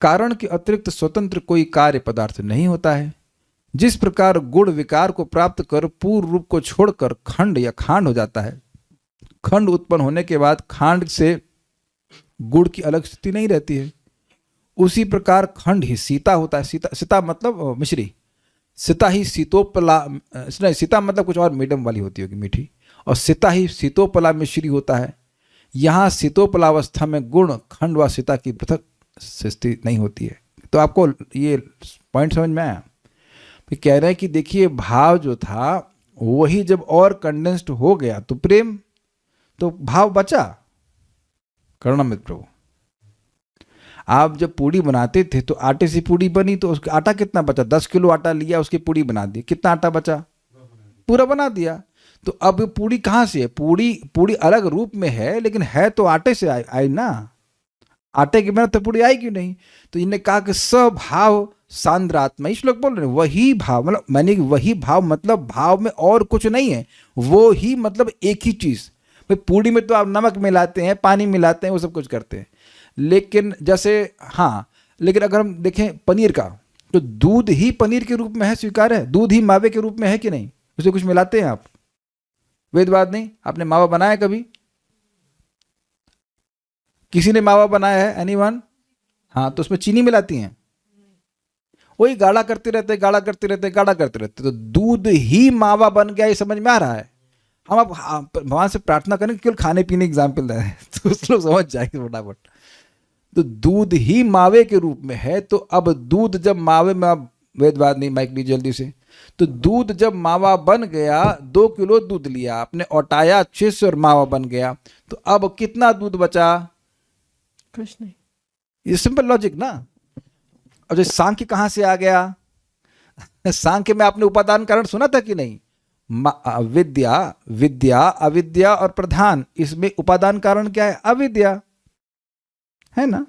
कारण के अतिरिक्त स्वतंत्र कोई कार्य पदार्थ नहीं होता है। जिस प्रकार गुण विकार को प्राप्त कर पूर्व रूप को छोड़कर खंड या खांड हो जाता है, खंड उत्पन्न होने के बाद खांड से गुण की अलग स्थिति नहीं रहती है, उसी प्रकार खंड ही सीता होता है। सीता, सीता मतलब मिश्री, सीता ही सीतोपला, नहीं सीता मतलब कुछ और मीडियम वाली होती होगी, मीठी, और सीता ही सीतोपला मिश्री होता है। यहाँ सीतोपलावस्था में गुण खंड व सीता की पृथक स्थिति नहीं होती है। तो आपको ये पॉइंट समझ में आया? फिर कह रहे हैं कि देखिए भाव जो था वही जब और कंडेंस्ड हो गया तो प्रेम, तो भाव बचा। करुणामृत प्रभु, आप जब पूड़ी बनाते थे तो आटे से पूड़ी बनी, तो उसका आटा कितना बचा? 10 किलो आटा लिया, उसकी पूड़ी बना दी, कितना आटा बचा? पूरा बना दिया। तो अब पूड़ी कहाँ से है? पूड़ी अलग रूप में है, लेकिन है तो आटे से आई ना। आटे के बिना तो पूड़ी आएगी नहीं। तो इन्हें कहा कि स्वभाव सांद्रात्मा, इस लोग बोल रहे हैं वही भाव, मतलब मैंने वही भाव मतलब भाव में और कुछ नहीं है, वो ही मतलब एक ही चीज। भाई पूड़ी में तो आप नमक मिलाते हैं, पानी मिलाते हैं, वो सब कुछ करते हैं, लेकिन जैसे हाँ, लेकिन अगर हम देखें पनीर का, तो दूध ही पनीर के रूप में है, स्वीकार है। दूध ही मावे के रूप में है कि नहीं? उसे कुछ मिलाते हैं आप? वेदवाद नहीं। आपने मावा बनाया कभी? किसी ने मावा बनाया है? एनीवन? हाँ, तो उसमें चीनी मिलाती हैं, वही गाढ़ा करते रहते, गाढ़ा करते रहते, गाढ़ा करते रहते, तो दूध ही मावा बन गया। ये समझ में आ रहा है? हम अब भगवान से प्रार्थना करें केवल खाने पीने एग्जाम्पल दें तो उस लोग समझ जाएंगे फटाफट। तो दूध ही मावे के रूप में है। तो अब दूध जब मावे में, अब वेदवाद नहीं, माइक ली जल्दी से, तो दूध जब मावा बन गया, 2 किलो दूध लिया आपने, औटाया अच्छे से और मावा बन गया, तो अब कितना दूध बचा? कुछ नहीं। ये सिंपल लॉजिक ना। अब जो सांख्य कहां से आ गया? सांख्य में आपने उपादान कारण सुना था कि नहीं? विद्या, विद्या, अविद्या और प्रधान, इसमें उपादान कारण क्या है? अविद्या है ना।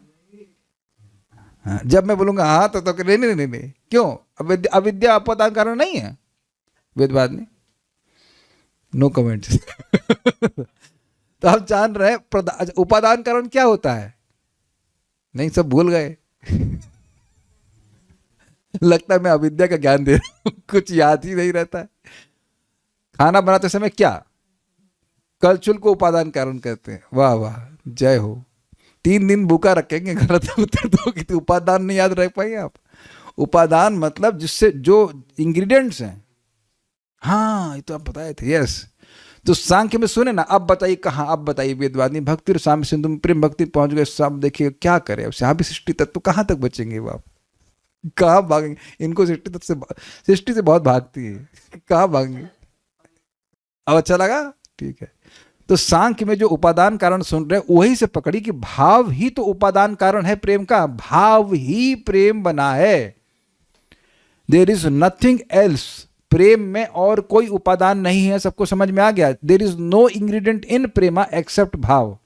जब मैं बोलूंगा हाँ तो नहीं नहीं नहीं नहीं, क्यों? अविद्या उपादान कारण नहीं है? वेदवाद ने नो कमेंट्स। तो आप जान रहे हैं उपादान कारण क्या होता है? नहीं, सब भूल गए। लगता है मैं अविद्या का ज्ञान दे रहा हूं, कुछ याद ही नहीं रहता है। खाना बनाते समय क्या कलछुल को उपादान कारण कहते हैं? वाह वाह, जय हो। 3 दिन भूखा रखेंगे, गलत उत्तर दोगे तो उपादान नहीं याद रख पाएंगे आप। उपादान मतलब जिससे जो इंग्रेडिएंट्स हैं। हाँ, ये तो आप बताए थे। यस, तो सांख्य में सुने ना। अब बताइए कहाँ? अब बताइए वेदवादी भक्ति साम सिंधु में प्रेम भक्ति पहुंच गए सब। देखिए क्या करें अब, यहाँ भी सृष्टि तत्व कहाँ तक बचेंगे वो? आप कहाँ भागेंगे? इनको सृष्टि तत्व से, सृष्टि से बहुत भागती है, कहाँ भागेंगे? अब अच्छा लगा? ठीक है। तो सांख्य में जो उपादान कारण सुन रहे वही से पकड़ी कि भाव ही तो उपादान कारण है प्रेम का, भाव ही प्रेम बना है। There is nothing else. प्रेम में और कोई उपादान नहीं है। सबको समझ में आ गया? There is no ingredient in prema except bhava.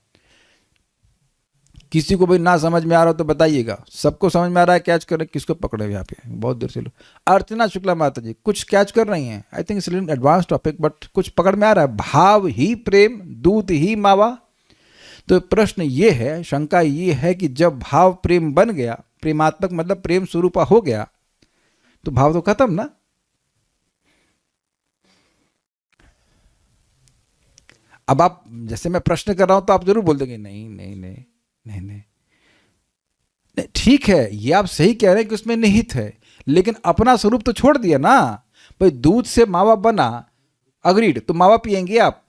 किसी को भी ना समझ में आ रहा हो तो बताइएगा। सबको समझ में आ रहा है? कैच कर रहे? किसको पकड़े यहाँ पे? बहुत देर से लोग। अर्चना शुक्ला माता जी कुछ कैच कर रही हैं? I think it's advance topic, but कुछ पकड़ में आ रहा है? भाव ही प्रेम, दूध ही मावा। तो प्रश्न ये है, शंका ये है कि जब भाव प्रेम बन गया, प्रेमात्मक मतलब प्रेम स्वरूपा हो गया, तो भाव तो खत्म ना। अब आप जैसे मैं प्रश्न कर रहा हूं तो आप जरूर बोल देंगे नहीं नहीं नहीं नहीं नहीं, ठीक है, ये आप सही कह रहे हैं कि उसमें निहित है, लेकिन अपना स्वरूप तो छोड़ दिया ना। भाई दूध से मावा बना, अग्रीड, तो मावा पिएंगे आप?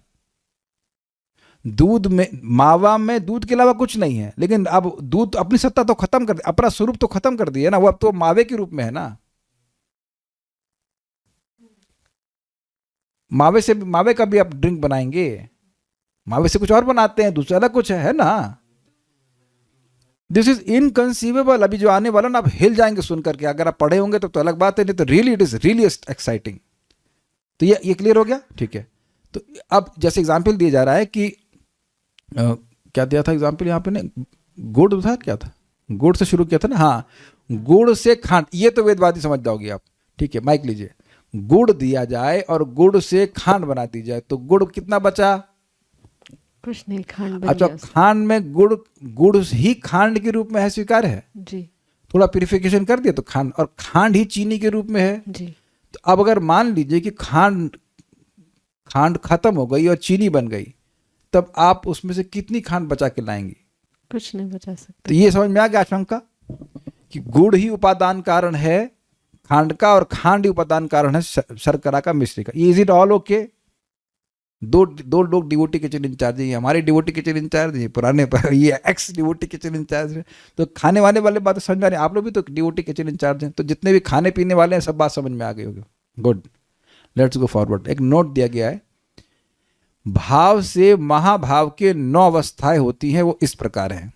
दूध में, मावा में दूध के अलावा कुछ नहीं है, लेकिन अब दूध अपनी सत्ता तो खत्म कर, अपना स्वरूप तो खत्म कर दिया ना, वो अब तो मावे के रूप में है ना। मावे से, मावे का भी आप ड्रिंक बनाएंगे? मावे से कुछ और बनाते हैं, दूसरा अलग कुछ है ना। This is inconceivable. अभी जो आने वाला ना, आप हिल जाएंगे सुन करके। अगर आप पढ़े होंगे तो अलग बात है, नहीं तो really it is really exciting. तो ये क्लियर हो गया? ठीक है। तो अब जैसे एग्जाम्पल दिया जा रहा है कि क्या दिया था एग्जाम्पल यहाँ पे ने? गुड़ था, क्या था? गुड़ से शुरू किया था ना। हाँ, गुड़ से खांड, ये तो वेदवादी समझ जाओगे आप, ठीक है। माइक लीजिए। गुड़ दिया जाए और गुड़ से खांड बना दी जाए तो गुड़ कितना बचा? कुछ नहीं, खांड बन अच्छा, गया उससे। खांड में गुड़, गुड़ ही खांड के रूप में है, स्वीकार है। जी थोड़ा प्यूरिफिकेशन कर दिया तो खांड, और खांड ही चीनी के रूप में है। जी। तो अब अगर मान लीजिए कि खांड खत्म हो गई और चीनी बन गई, तब आप उसमें से कितनी खांड बचा के लाएंगी? कुछ नहीं बचा तो सकते। ये समझ में आ गया आशंका कि गुड़ ही उपादान कारण है खांड का, और खांड ही उपादान कारण है शर्करा का, मिश्री का। Is it all okay? दो लोग डिवोटी किचन इंचार्ज है, हमारे डिवोटी किचन इंचार्ज है पुराने पर, ये एक्स डिवोटी किचन इंचार्ज है। तो खाने वाले वाले बात समझ में आ रही है। आप लोग भी तो डिवोटी किचन इंचार्ज हैं, तो जितने भी खाने पीने वाले हैं सब बात समझ में आ गई होगी। Good, let's go forward. एक नोट दिया गया है, भाव से महाभाव के 9 अवस्थाएं होती हैं, वो इस प्रकार हैं।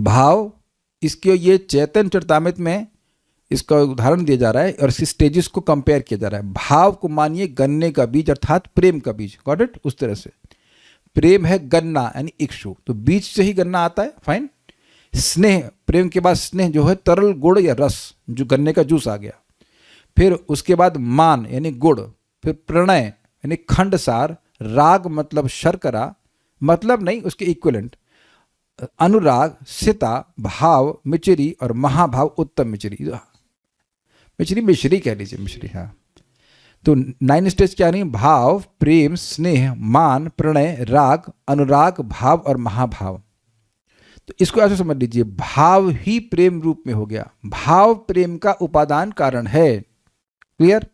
भाव, इसके ये चैतन्य चरितामृत में इसका उदाहरण दिया जा रहा है और इसकी स्टेजेस को कंपेयर किया जा रहा है। भाव को मानिए गन्ने का बीज अर्थात प्रेम का बीज, गॉट इट? उस तरह से प्रेम है गन्ना यानी इक्षु, तो बीज से ही गन्ना आता है, फाइन। स्नेह, प्रेम के बाद स्नेह जो है तरल गुड़ या रस, जो गन्ने का जूस आ गया। फिर उसके बाद मान यानी गुड़, फिर प्रणय यानी खंडसार, राग मतलब शर्करा, मतलब नहीं उसके इक्विवेलेंट, अनुराग सीता, भाव मिचरी, और महाभाव उत्तम मिचरी। मिचरी मिश्री कह लीजिए, मिश्री, हाँ। तो 9 स्टेज क्या नहीं? भाव, प्रेम, स्नेह, मान, प्रणय, राग, अनुराग, भाव और महाभाव। तो इसको ऐसे समझ लीजिए, भाव ही प्रेम रूप में हो गया। भाव प्रेम का उपादान कारण है, क्लियर?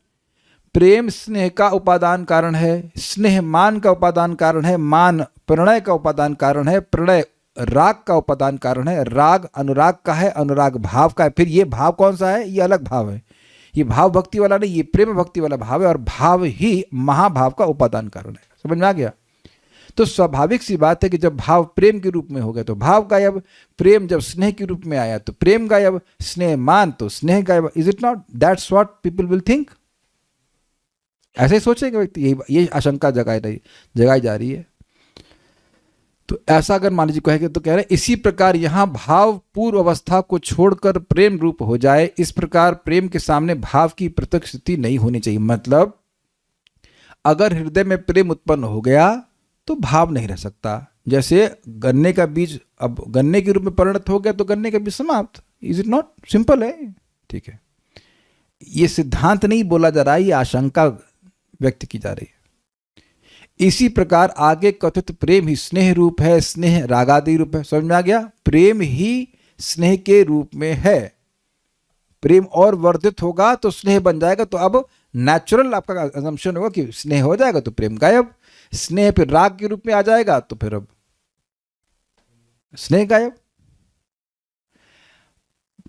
प्रेम स्नेह का उपादान कारण है, स्नेह मान का उपादान कारण है, मान प्रणय का उपादान कारण है, प्रणय राग का उपादान कारण है, राग अनुराग का है, अनुराग भाव का है। फिर ये भाव कौन सा है? ये अलग भाव है, ये भाव भक्ति वाला नहीं, ये प्रेम भक्ति वाला भाव है, और भाव ही महाभाव का उपादान कारण है। समझ में आ गया? तो स्वाभाविक सी बात है कि जब भाव प्रेम के रूप में हो गया तो भाव गायब, प्रेम जब स्नेह के रूप में आया तो प्रेम गायब, स्नेह मान तो स्नेह गायब। Is it not? That's what people will think. ऐसे ही सोचेंगे व्यक्ति, ये आशंका जगाई जा रही है। तो ऐसा अगर मान लीजिए कहेंगे तो कह रहे हैं इसी प्रकार यहां भाव पूर्व अवस्था को छोड़कर प्रेम रूप हो जाए, इस प्रकार प्रेम के सामने भाव की पृथक स्थिति नहीं होनी चाहिए। मतलब अगर हृदय में प्रेम उत्पन्न हो गया तो भाव नहीं रह सकता। जैसे गन्ने का बीज अब गन्ने के रूप में परिणत हो गया तो गन्ने का बीज समाप्त। Is it not? सिंपल है, ठीक है। ये सिद्धांत नहीं बोला जा रहा है, ये आशंका व्यक्त की जा रही है। इसी प्रकार आगे कथित प्रेम ही स्नेह रूप है, स्नेह रागादि रूप है। समझ में आ गया? प्रेम ही स्नेह के रूप में है। प्रेम और वर्धित होगा तो स्नेह बन जाएगा। तो अब नेचुरल आपका असम्पशन होगा कि स्नेह हो जाएगा तो प्रेम गायब, स्नेह फिर राग के रूप में आ जाएगा तो फिर अब स्नेह गायब।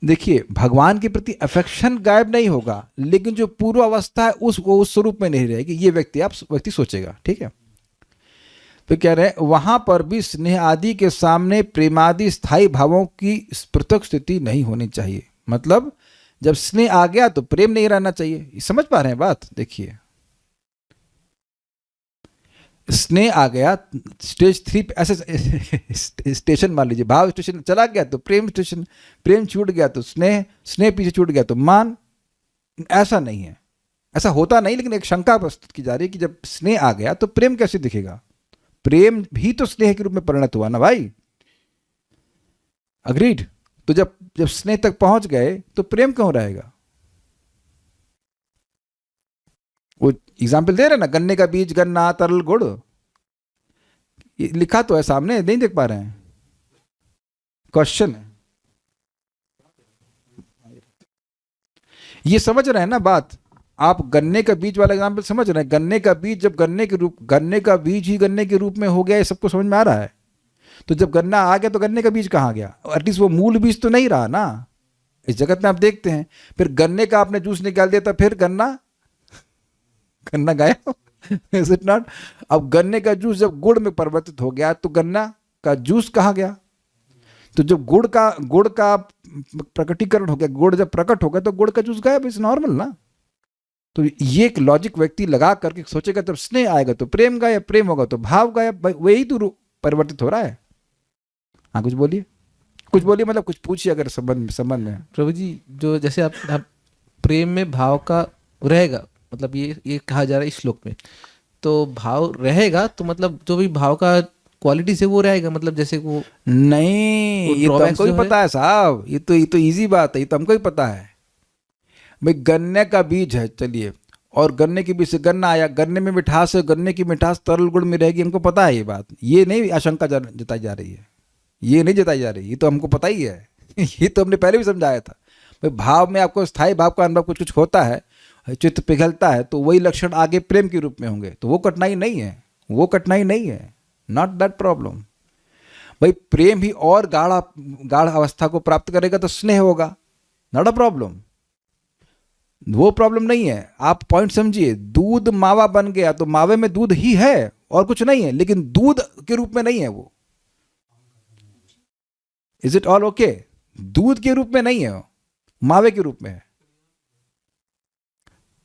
देखिए, भगवान के प्रति अफेक्शन गायब नहीं होगा, लेकिन जो पूर्व अवस्था है उस स्वरूप में नहीं रहेगी। ये व्यक्ति सोचेगा, ठीक है। तो कह रहे हैं वहां पर भी स्नेह आदि के सामने प्रेमादि स्थायी भावों की पृथक स्थिति नहीं होनी चाहिए। मतलब जब स्नेह आ गया तो प्रेम नहीं रहना चाहिए। समझ पा रहे हैं बात? देखिए, स्नेह आ गया स्टेज 3 ऐसे स्टेशन मान लीजिए, भाव स्टेशन चला गया तो प्रेम स्टेशन, प्रेम छूट गया तो स्नेह, स्नेह पीछे छूट गया तो मान। ऐसा नहीं है, ऐसा होता नहीं। लेकिन एक शंका प्रस्तुत की जा रही है कि जब स्नेह आ गया तो प्रेम कैसे दिखेगा? प्रेम भी तो स्नेह के रूप में परिणत हुआ ना भाई, अग्रीड? तो जब स्नेह तक पहुंच गए तो प्रेम क्यों रहेगा? वो एग्जाम्पल दे रहे ना, गन्ने का बीज, गन्ना, तरल गुड़, लिखा तो है सामने, नहीं देख पा रहे हैं? क्वेश्चन है, ये समझ रहे हैं ना बात? आप गन्ने का बीज वाला एग्जाम्पल समझ रहे हैं? गन्ने का बीज जब गन्ने का बीज ही गन्ने के रूप में हो गया, ये सबको समझ में आ रहा है? तो जब गन्ना आ गया तो गन्ने का बीज कहाँ गया? एटलीस्ट वो मूल बीज तो नहीं रहा ना। इस जगत में आप देखते हैं, फिर गन्ने का आपने जूस निकाल दिया था, फिर गन्ना गायब। Is it not? अब गन्ने का जूस जब गुड़ में परिवर्तित हो गया तो गन्ना का जूस कहाँ गया? तो जब गुड़ का प्रकटीकरण हो गया, गुड़ जब प्रकट हो गया तो गुड़ का जूस गायब। इज नॉर्मल ना? तो ये एक लॉजिक व्यक्ति लगा करके सोचेगा जब स्नेह आएगा तो प्रेम गायब, प्रेम होगा तो भाव गायब। वही तो परिवर्तित हो रहा है। हाँ, कुछ बोलिए। कुछ बोलिए, मतलब कुछ पूछिए अगर संबंध में। प्रभु जी, जो जैसे आप प्रेम में भाव का रहेगा, मतलब ये कहा जा रहा है इस श्लोक में, तो भाव रहेगा तो मतलब जो भी भाव का क्वालिटी से वो रहेगा, मतलब जैसे वो नहीं, वो ये तो drawbacks हमको ही जो है। पता है साहब, ये तो इजी बात है, ये तो हमको ही पता है भाई। गन्ने का बीज है, चलिए, और गन्ने के बीज से गन्ना आया, गन्ने में मिठास है, गन्ने की मिठास तरल गुण में रहेगी, हमको पता है ये बात। ये नहीं आशंका जताई जा रही है, ये नहीं जताई जा रही, ये तो हमको पता ही है। ये तो हमने पहले भी समझाया था भाई। भाव में आपको स्थायी भाव का अनुभव कुछ कुछ होता है, चित्त पिघलता है, तो वही लक्षण आगे प्रेम के रूप में होंगे, तो वो कठिनाई नहीं है, वो कठिनाई नहीं है, नॉट दैट प्रॉब्लम भाई। प्रेम ही और गाढ़ अवस्था को प्राप्त करेगा तो स्नेह होगा, नॉट अ प्रॉब्लम, वो प्रॉब्लम नहीं है। आप पॉइंट समझिए, दूध मावा बन गया तो मावे में दूध ही है और कुछ नहीं है, लेकिन दूध के रूप में नहीं है वो। Is it all okay? दूध के रूप में नहीं है वो, मावे के रूप में है।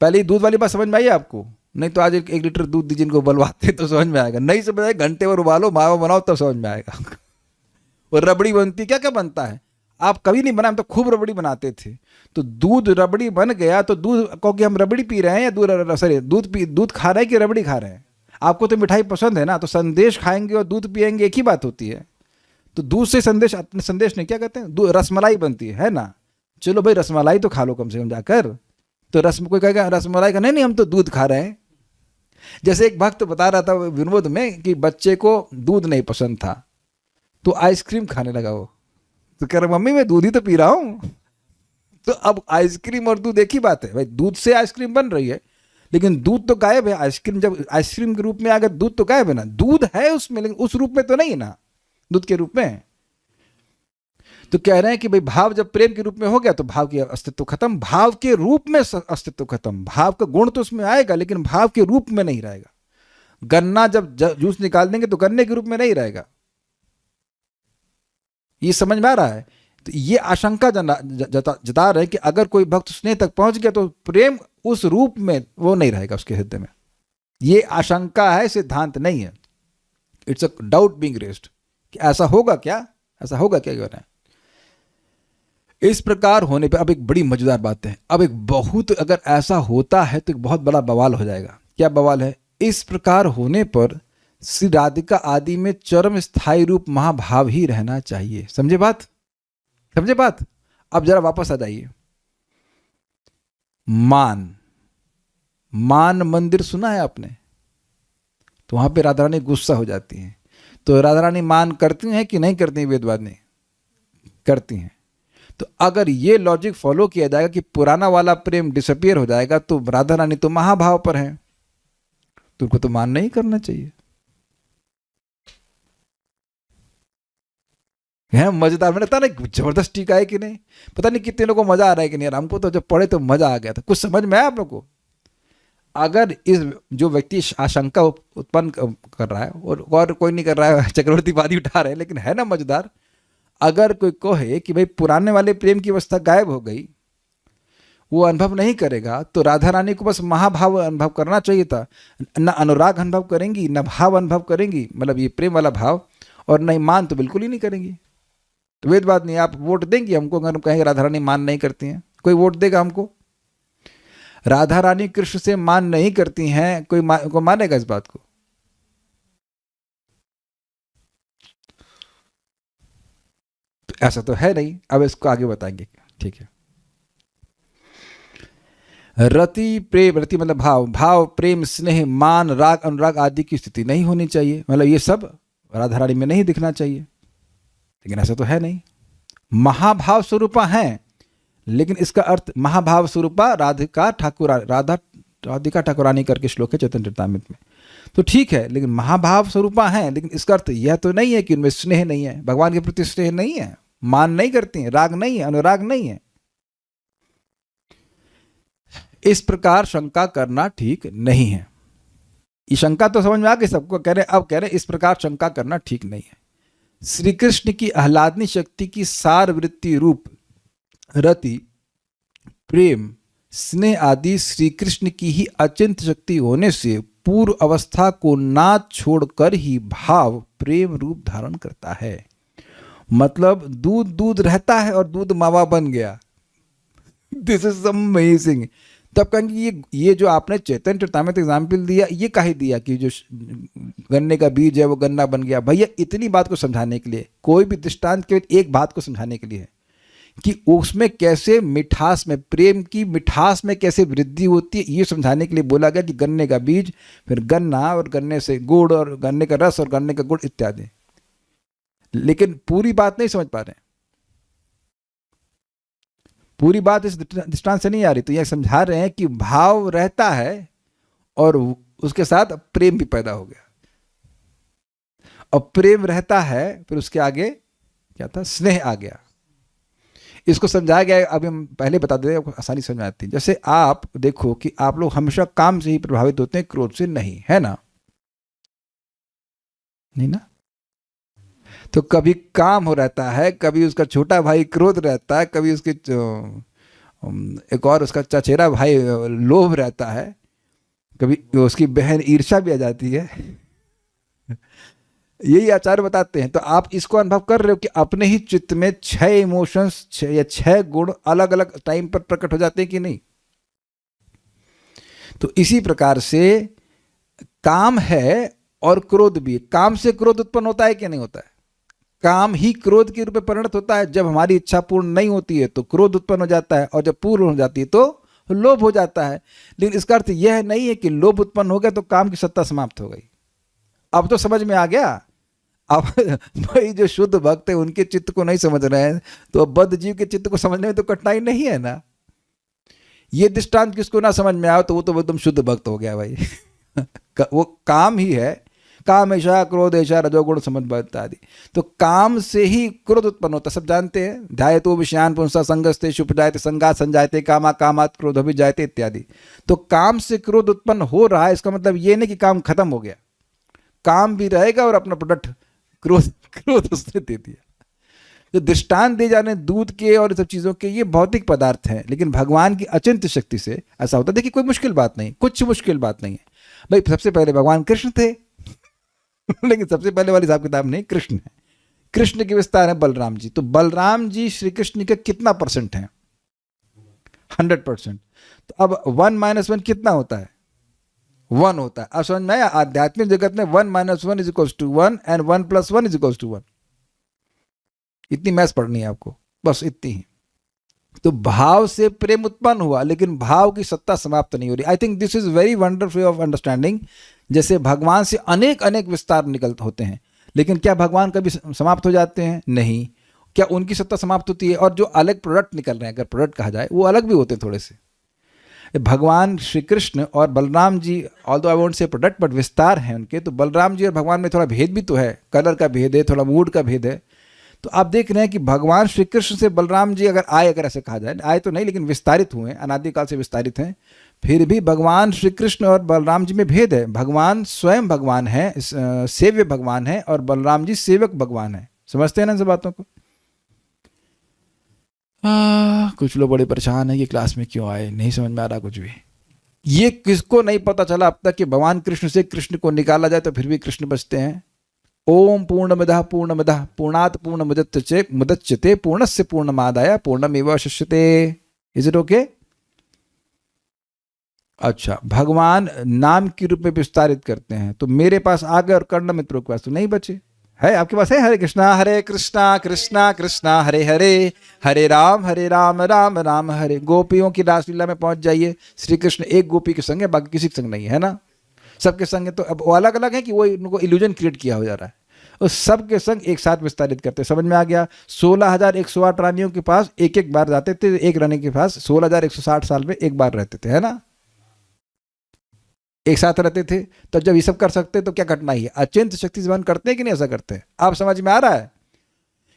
पहले ही दूध वाली बात समझ में आई आपको? नहीं तो आज एक लीटर दूध दीजिए इनको बलवाते तो समझ में आएगा, नहीं समझ आएगा घंटे और उबालो मावा बनाओ तब समझ में आएगा। और रबड़ी बनती, क्या क्या बनता है, आप कभी नहीं बनाए, हम तो खूब रबड़ी बनाते थे। तो दूध रबड़ी बन गया तो दूध को कि हम रबड़ी पी रहे हैं या दूध खा रहे हैं कि रबड़ी खा रहे हैं? आपको तो मिठाई पसंद है ना, तो संदेश खाएंगे और दूध पिएंगे, एक ही बात होती है। तो दूध से संदेश नहीं, क्या कहते हैं, रसमलाई बनती है ना। चलो भाई रसमलाई तो खा लो कम से कम जाकर। तो कोई कहेगा रसमलाई का, नहीं हम तो दूध खा रहे हैं। जैसे एक भक्त बता रहा था विनोद में कि बच्चे को दूध नहीं पसंद था तो आइसक्रीम खाने लगा वो, तो कह रहा मम्मी मैं दूध ही तो पी रहा हूं। तो अब आइसक्रीम और दूध एक ही बात है भाई, दूध से आइसक्रीम बन रही है लेकिन दूध तो गायब है। आइसक्रीम जब आइसक्रीम के रूप में आ गया, दूध तो गायब है ना, दूध है उसमें लेकिन उस रूप में तो नहीं ना, दूध के रूप में। तो कह रहे हैं कि भाई भाव जब प्रेम के रूप में हो गया तो भाव की अस्तित्व खत्म, भाव के रूप में अस्तित्व खत्म। भाव का गुण तो उसमें आएगा लेकिन भाव के रूप में नहीं रहेगा। गन्ना जब जूस निकाल देंगे तो गन्ने के रूप में नहीं रहेगा। ये समझ में आ रहा है? तो ये आशंका जता रहे कि अगर कोई भक्त स्नेह तक पहुंच गया तो प्रेम उस रूप में वो नहीं रहेगा उसके हृदय में। ये आशंका है, सिद्धांत नहीं है। It's a doubt being raised कि ऐसा होगा क्या, ऐसा होगा क्या, क्यों है। इस प्रकार होने पे अब एक बड़ी मजेदार बात है, अब एक बहुत, अगर ऐसा होता है तो एक बहुत बड़ा बवाल हो जाएगा। क्या बवाल है? इस प्रकार होने पर श्री राधिका आदि में चरम स्थायी रूप महाभाव ही रहना चाहिए। समझे बात? समझे बात? अब जरा वापस आ जाइए। मान मंदिर सुना है आपने? तो वहां पे राधा रानी गुस्सा हो जाती हैं। तो राधा रानी मान करती हैं कि नहीं करती? वेदवादी करती हैं। तो अगर ये लॉजिक फॉलो किया जाएगा कि पुराना वाला प्रेम डिसअपियर हो जाएगा तो राधा रानी तो महाभाव पर है, तो उनको तो मान नहीं करना चाहिए। है मजेदार, मैंने पता नहीं जबरदस्त टीका है कि नहीं, पता नहीं कितने लोगों को मजा आ रहा है कि नहीं। हमको तो जब पढ़े तो मजा आ गया था। कुछ समझ में आया आप लोग को? अगर इस जो व्यक्ति आशंका उत्पन्न कर रहा है और कोई नहीं कर रहा है, चक्रवर्ती वादी उठा रहे हैं, लेकिन है ना मजेदार। अगर कोई कहे कि भाई पुराने वाले प्रेम की अवस्था गायब हो गई, वो अनुभव नहीं करेगा, तो राधा रानी को बस महाभाव अनुभव करना चाहिए था। न अनुराग अनुभव करेंगी, न भाव अनुभव करेंगी, मतलब ये प्रेम वाला भाव, और नहीं मान तो बिल्कुल ही नहीं करेंगी। तो वेदवाद नहीं, आप वोट देंगे हमको अगर हम कहेंगे राधा रानी मान नहीं करती हैं? कोई वोट देगा हमको? राधा रानी कृष्ण से मान नहीं करती हैं, कोई मानेगा इस बात को? तो ऐसा तो है नहीं। अब इसको आगे बताएंगे, ठीक है। रति मतलब भाव प्रेम स्नेह मान राग अनुराग आदि की स्थिति नहीं होनी चाहिए, मतलब ये सब राधा रानी में नहीं दिखना चाहिए। लेकिन ऐसा तो है नहीं। महाभाव स्वरूपा हैं, लेकिन इसका अर्थ महाभाव स्वरूपा राधिका ठाकुरानी करके श्लोक है चैतन्य चरितामृत में, तो ठीक है। लेकिन महाभाव स्वरूपा हैं, लेकिन इसका अर्थ यह तो नहीं है कि उनमें स्नेह नहीं है, भगवान के प्रति स्नेह नहीं है, मान नहीं करती हैं, राग नहीं है, अनुराग नहीं है। इस प्रकार शंका करना ठीक नहीं है। ये शंका तो समझ में आ गई सबको, कह रहे अब कह रहे इस प्रकार शंका करना ठीक नहीं है। श्री कृष्ण की आह्लादनी शक्ति की सार वृत्ति रूप रति प्रेम स्नेह आदि श्री कृष्ण की ही अचिंत्य शक्ति होने से पूर्व अवस्था को ना छोड़कर ही भाव प्रेम रूप धारण करता है। मतलब दूध दूध रहता है और दूध मावा बन गया। This is amazing. तब कहेंगे ये जो आपने चैतन्य चरितामृत एग्जाम्पल दिया, ये काहे दिया कि जो गन्ने का बीज है वो गन्ना बन गया? भैया इतनी बात को समझाने के लिए, कोई भी दृष्टांत केवल एक बात को समझाने के लिए है कि उसमें कैसे मिठास में, प्रेम की मिठास में कैसे वृद्धि होती है, ये समझाने के लिए बोला गया कि गन्ने का बीज, फिर गन्ना, और गन्ने से गुड़, और गन्ने का रस, और गन्ने का गुड़ इत्यादि। लेकिन पूरी बात नहीं समझ पा रहे हैं, पूरी बात इस दृष्टांत से नहीं आ रही। तो यह समझा रहे हैं कि भाव रहता है और उसके साथ प्रेम भी पैदा हो गया, और प्रेम रहता है, फिर उसके आगे क्या था? स्नेह आ गया। इसको समझाया गया है। अभी हम पहले बता देते हैं, आपको आसानी समझ में आती है। जैसे आप देखो कि आप लोग हमेशा काम से ही प्रभावित होते हैं, क्रोध से नहीं, है ना? नहीं ना? तो कभी काम हो रहता है, कभी उसका छोटा भाई क्रोध रहता है, कभी उसके एक और उसका चचेरा भाई लोभ रहता है, कभी उसकी बहन ईर्ष्या भी आ जाती है। यही आचार्य बताते हैं। तो आप इसको अनुभव कर रहे हो कि अपने ही चित्त में 6 इमोशंस या 6 गुण अलग अलग टाइम पर प्रकट हो जाते हैं कि नहीं? तो इसी प्रकार से काम है और क्रोध भी। काम से क्रोध उत्पन्न होता है कि नहीं होता है? काम ही क्रोध के रूप में परिणत होता है। जब हमारी इच्छा पूर्ण नहीं होती है तो क्रोध उत्पन्न हो जाता है, और जब पूर्ण हो जाती है तो लोभ हो जाता है। लेकिन इसका अर्थ यह नहीं है कि लोभ उत्पन्न हो गया तो काम की सत्ता समाप्त हो गई। अब तो समझ में आ गया। अब भाई जो शुद्ध भक्त है उनके चित्त को नहीं समझ रहे हैं, तो अब बद्ध जीव के चित्त को समझने में तो कठिनाई नहीं है ना। ये दृष्टांत किसको ना समझ में आया तो वो तो एकदम शुद्ध भक्त हो गया भाई। वो काम ही है। काम ऐसा, क्रोध ऐसा, रजोगुण समझ आदि। तो काम से ही क्रोध उत्पन्न होता, सब जानते हैं। ध्यायतो विषयान पुंसा संगस्ते शुपजायते संगात संजायते कामा कामात क्रोध भी जायते इत्यादि। तो काम से क्रोध उत्पन्न हो रहा है, इसका मतलब ये नहीं कि काम खत्म हो गया। काम भी रहेगा और अपना प्रोडक्ट क्रोध उसने दे दिया। जो दृष्टांत दिए जाने दूध के और सब चीज़ों के, ये भौतिक पदार्थ हैं, लेकिन भगवान की अचिंत्य शक्ति से ऐसा होता है। देखिए कोई मुश्किल बात नहीं, कुछ मुश्किल बात नहीं है भाई। सबसे पहले भगवान कृष्ण थे। लेकिन सबसे पहले वाली हिसाब किताब नहीं, कृष्ण है। कृष्ण के विस्तार है बलराम जी। तो बलराम जी श्री कृष्ण के कितना % है? 100%। तो अब 1 - 1 कितना होता है? 1 होता है। अब समझ में आया? आध्यात्मिक जगत में 1 - 1 = 1 एंड 1 + 1 = 1। इतनी मैथ्स पढ़नी है आपको, बस इतनी ही। तो भाव से प्रेम उत्पन्न हुआ, लेकिन भाव की सत्ता समाप्त नहीं हो रही। I think this is very wonderful of understanding. जैसे भगवान से अनेक अनेक विस्तार निकलते होते हैं, लेकिन क्या भगवान कभी समाप्त हो जाते हैं? नहीं। क्या उनकी सत्ता समाप्त होती है? और जो अलग प्रोडक्ट निकल रहे हैं, अगर प्रोडक्ट कहा जाए, वो अलग भी होते हैं थोड़े से। भगवान श्री कृष्ण और Balram ji, although I won't say product, but विस्तार हैं उनके। तो बलराम जी और भगवान में थोड़ा भेद भी तो है, कलर का भेद है, थोड़ा मूड का भेद है। तो आप देख रहे हैं कि भगवान श्री कृष्ण से बलराम जी अगर आए, अगर ऐसे कहा जाए, आए तो नहीं लेकिन विस्तारित हुए, अनादिकाल से विस्तारित हैं, फिर भी भगवान श्री कृष्ण और बलराम जी में भेद है। भगवान स्वयं भगवान है, सेव्य भगवान है, और बलराम जी सेवक भगवान है। समझते हैं ना इन सब बातों को? कुछ लोग बड़े परेशान है कि क्लास में क्यों आए, नहीं समझ में आ रहा कुछ भी। ये किसको नहीं पता चला अब तक कि भगवान कृष्ण से कृष्ण को निकाला जाए तो फिर भी कृष्ण बचते हैं। ओम पूर्णमदः पूर्णमिदः पूर्णात् पूर्णमुदच्यते पूर्णस्य पूर्णमादाय पूर्णमेवावशिष्यते। Is it okay? अच्छा, भगवान नाम के रूप में विस्तारित करते हैं। तो मेरे पास आ गए और कर्ण मित्रों के पास तो नहीं बचे। है आपके पास है? हरे कृष्णा कृष्णा कृष्णा हरे हरे, हरे राम राम राम हरे। गोपियों की रासलीला में पहुंच जाइए, श्री कृष्ण एक गोपी के संग है, बाकी किसी के संग नहीं है ना। सबके संग है। तो अब वो अलग अलग है कि वो उनको इल्यूजन क्रिएट किया हो जा रहा है। उस सबके संग एक साथ विस्तारित करते। समझ में आ गया? 16,108 रानियों के पास एक एक बार जाते थे। एक रानी के पास 16,160 साल में एक बार रहते थे, है ना? एक साथ रहते थे। तो जब ये सब कर सकते तो क्या कठिनाई है? अचिंत्य शक्ति से करते हैं कि नहीं ऐसा करते हैं? आप समझ में आ रहा है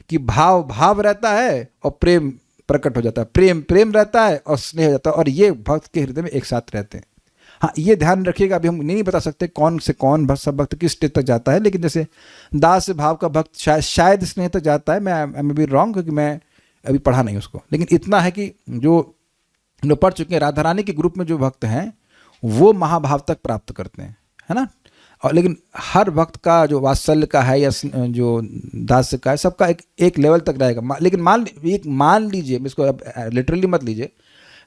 कि भाव रहता है और प्रेम प्रकट हो जाता है, प्रेम रहता है और स्नेह हो जाता है, और ये भक्त के हृदय में एक साथ रहते हैं। हाँ, ये ध्यान रखिएगा। अभी हम नहीं बता सकते कौन से कौन सब भक्त किस स्टेज तक जाता है, लेकिन जैसे दास भाव का भक्त शायद स्नेह तक जाता है। मैं मे बी रॉन्ग, क्योंकि मैं अभी पढ़ा नहीं उसको। लेकिन इतना है कि जो लोग पढ़ चुके हैं, राधा रानी के ग्रुप में जो भक्त हैं वो महाभाव तक प्राप्त करते हैं, है ना? और लेकिन हर भक्त का जो वात्सल्य का है या जो दास्य का है, सबका एक लेवल तक रहेगा। लेकिन मान लीजिए, इसको अब लिटरली मत लीजिए,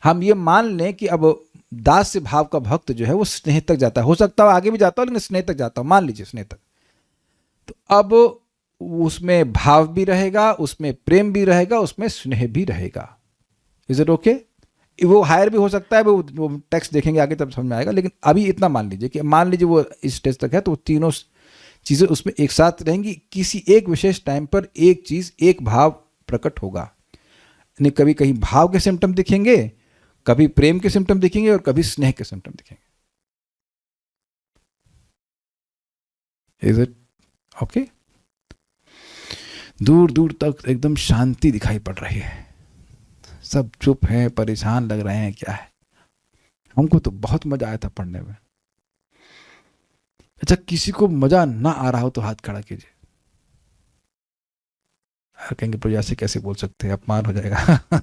हम ये मान लें कि अब दास्य भाव का भक्त जो है वो स्नेह तक जाता है, हो सकता है आगे भी जाता हो, लेकिन स्नेह तक जाता हो, मान लीजिए स्नेह तक, तो अब उसमें भाव भी रहेगा, उसमें प्रेम भी रहेगा, उसमें स्नेह भी रहेगा। Is it okay? वो हायर भी हो सकता है, वो टेक्स्ट देखेंगे आगे तब समझ में आएगा, लेकिन अभी इतना मान लीजिए कि मान लीजिए वो इस स्टेज तक है, तो वो तीनों चीज़ें उसमें एक साथ रहेंगी। किसी एक विशेष टाइम पर एक चीज़, एक भाव प्रकट होगा। यानी कभी कहीं भाव के सिम्टम दिखेंगे, कभी प्रेम के सिम्टम दिखेंगे, और कभी स्नेह के सिम्टम दिखेंगे। Is it okay? दूर दूर तक एकदम शांति दिखाई पड़ रही है, सब चुप हैं, परेशान लग रहे हैं, क्या है। हमको तो बहुत मजा आया था पढ़ने में। अच्छा, किसी को मजा ना आ रहा हो तो हाथ खड़ा कीजिए। कहेंगे प्रभु ऐसे कैसे बोल सकते हैं, अपमान हो जाएगा।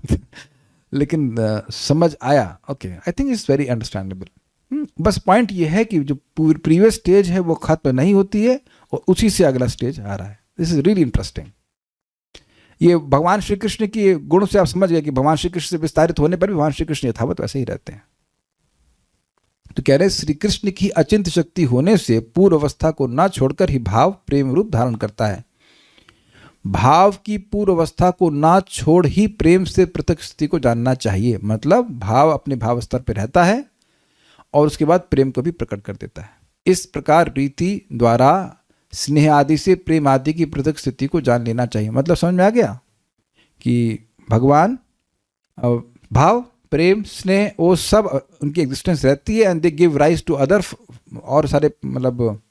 लेकिन समझ आया। Okay, I think it's very understandable. बस पॉइंट ये है कि जो प्रीवियस स्टेज है वो खत्म नहीं होती है, और उसी से अगला स्टेज आ रहा है। This is really interesting. ये भगवान श्री कृष्ण की गुण से आप समझ गए कि भगवान श्री कृष्ण से विस्तारित होने पर भी भगवान श्री कृष्ण यथावत वैसे ही रहते हैं। तो कह रहे हैं श्री कृष्ण की अचिंत शक्ति होने से पूर्व अवस्था को ना छोड़कर ही भाव प्रेम रूप धारण करता है। भाव की पूर्व अवस्था को ना छोड़ ही प्रेम से पृथक स्थिति को जानना चाहिए। मतलब भाव अपने भाव स्तर पर रहता है और उसके बाद प्रेम को भी प्रकट कर देता है। इस प्रकार रीति द्वारा स्नेह आदि से प्रेम आदि की पृथक स्थिति को जान लेना चाहिए। मतलब समझ में आ गया कि भगवान, भाव, प्रेम, स्नेह, वो सब उनकी एग्जिस्टेंस रहती है, and they give rise to other, और सारे मतलब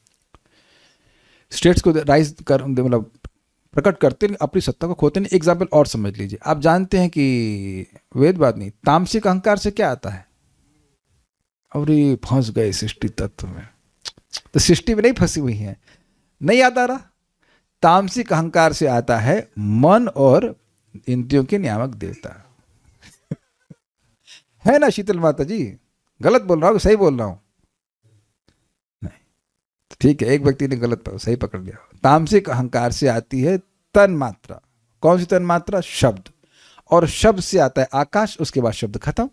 स्टेट्स को राइज कर, मतलब प्रकट करते हैं, अपनी सत्ता को खोते नहीं। एग्जाम्पल और समझ लीजिए, आप जानते हैं कि वेद बात नहीं, तामसिक अहंकार से क्या आता है? और ये फंस गए सृष्टि तत्व में, तो सृष्टि में नहीं फंसी हुई है, नहीं याद आ रहा। तामसिक अहंकार से आता है मन और इंद्रियों के नियामक देवता। है ना शीतल माता जी? गलत बोल रहा हूँ, सही बोल रहा हूँ? नहीं, ठीक है, एक व्यक्ति ने गलत सही पकड़ लिया। तामसिक अहंकार से आती है तन मात्रा। कौन सी तन मात्रा? शब्द। और शब्द से आता है आकाश, उसके बाद शब्द खत्म।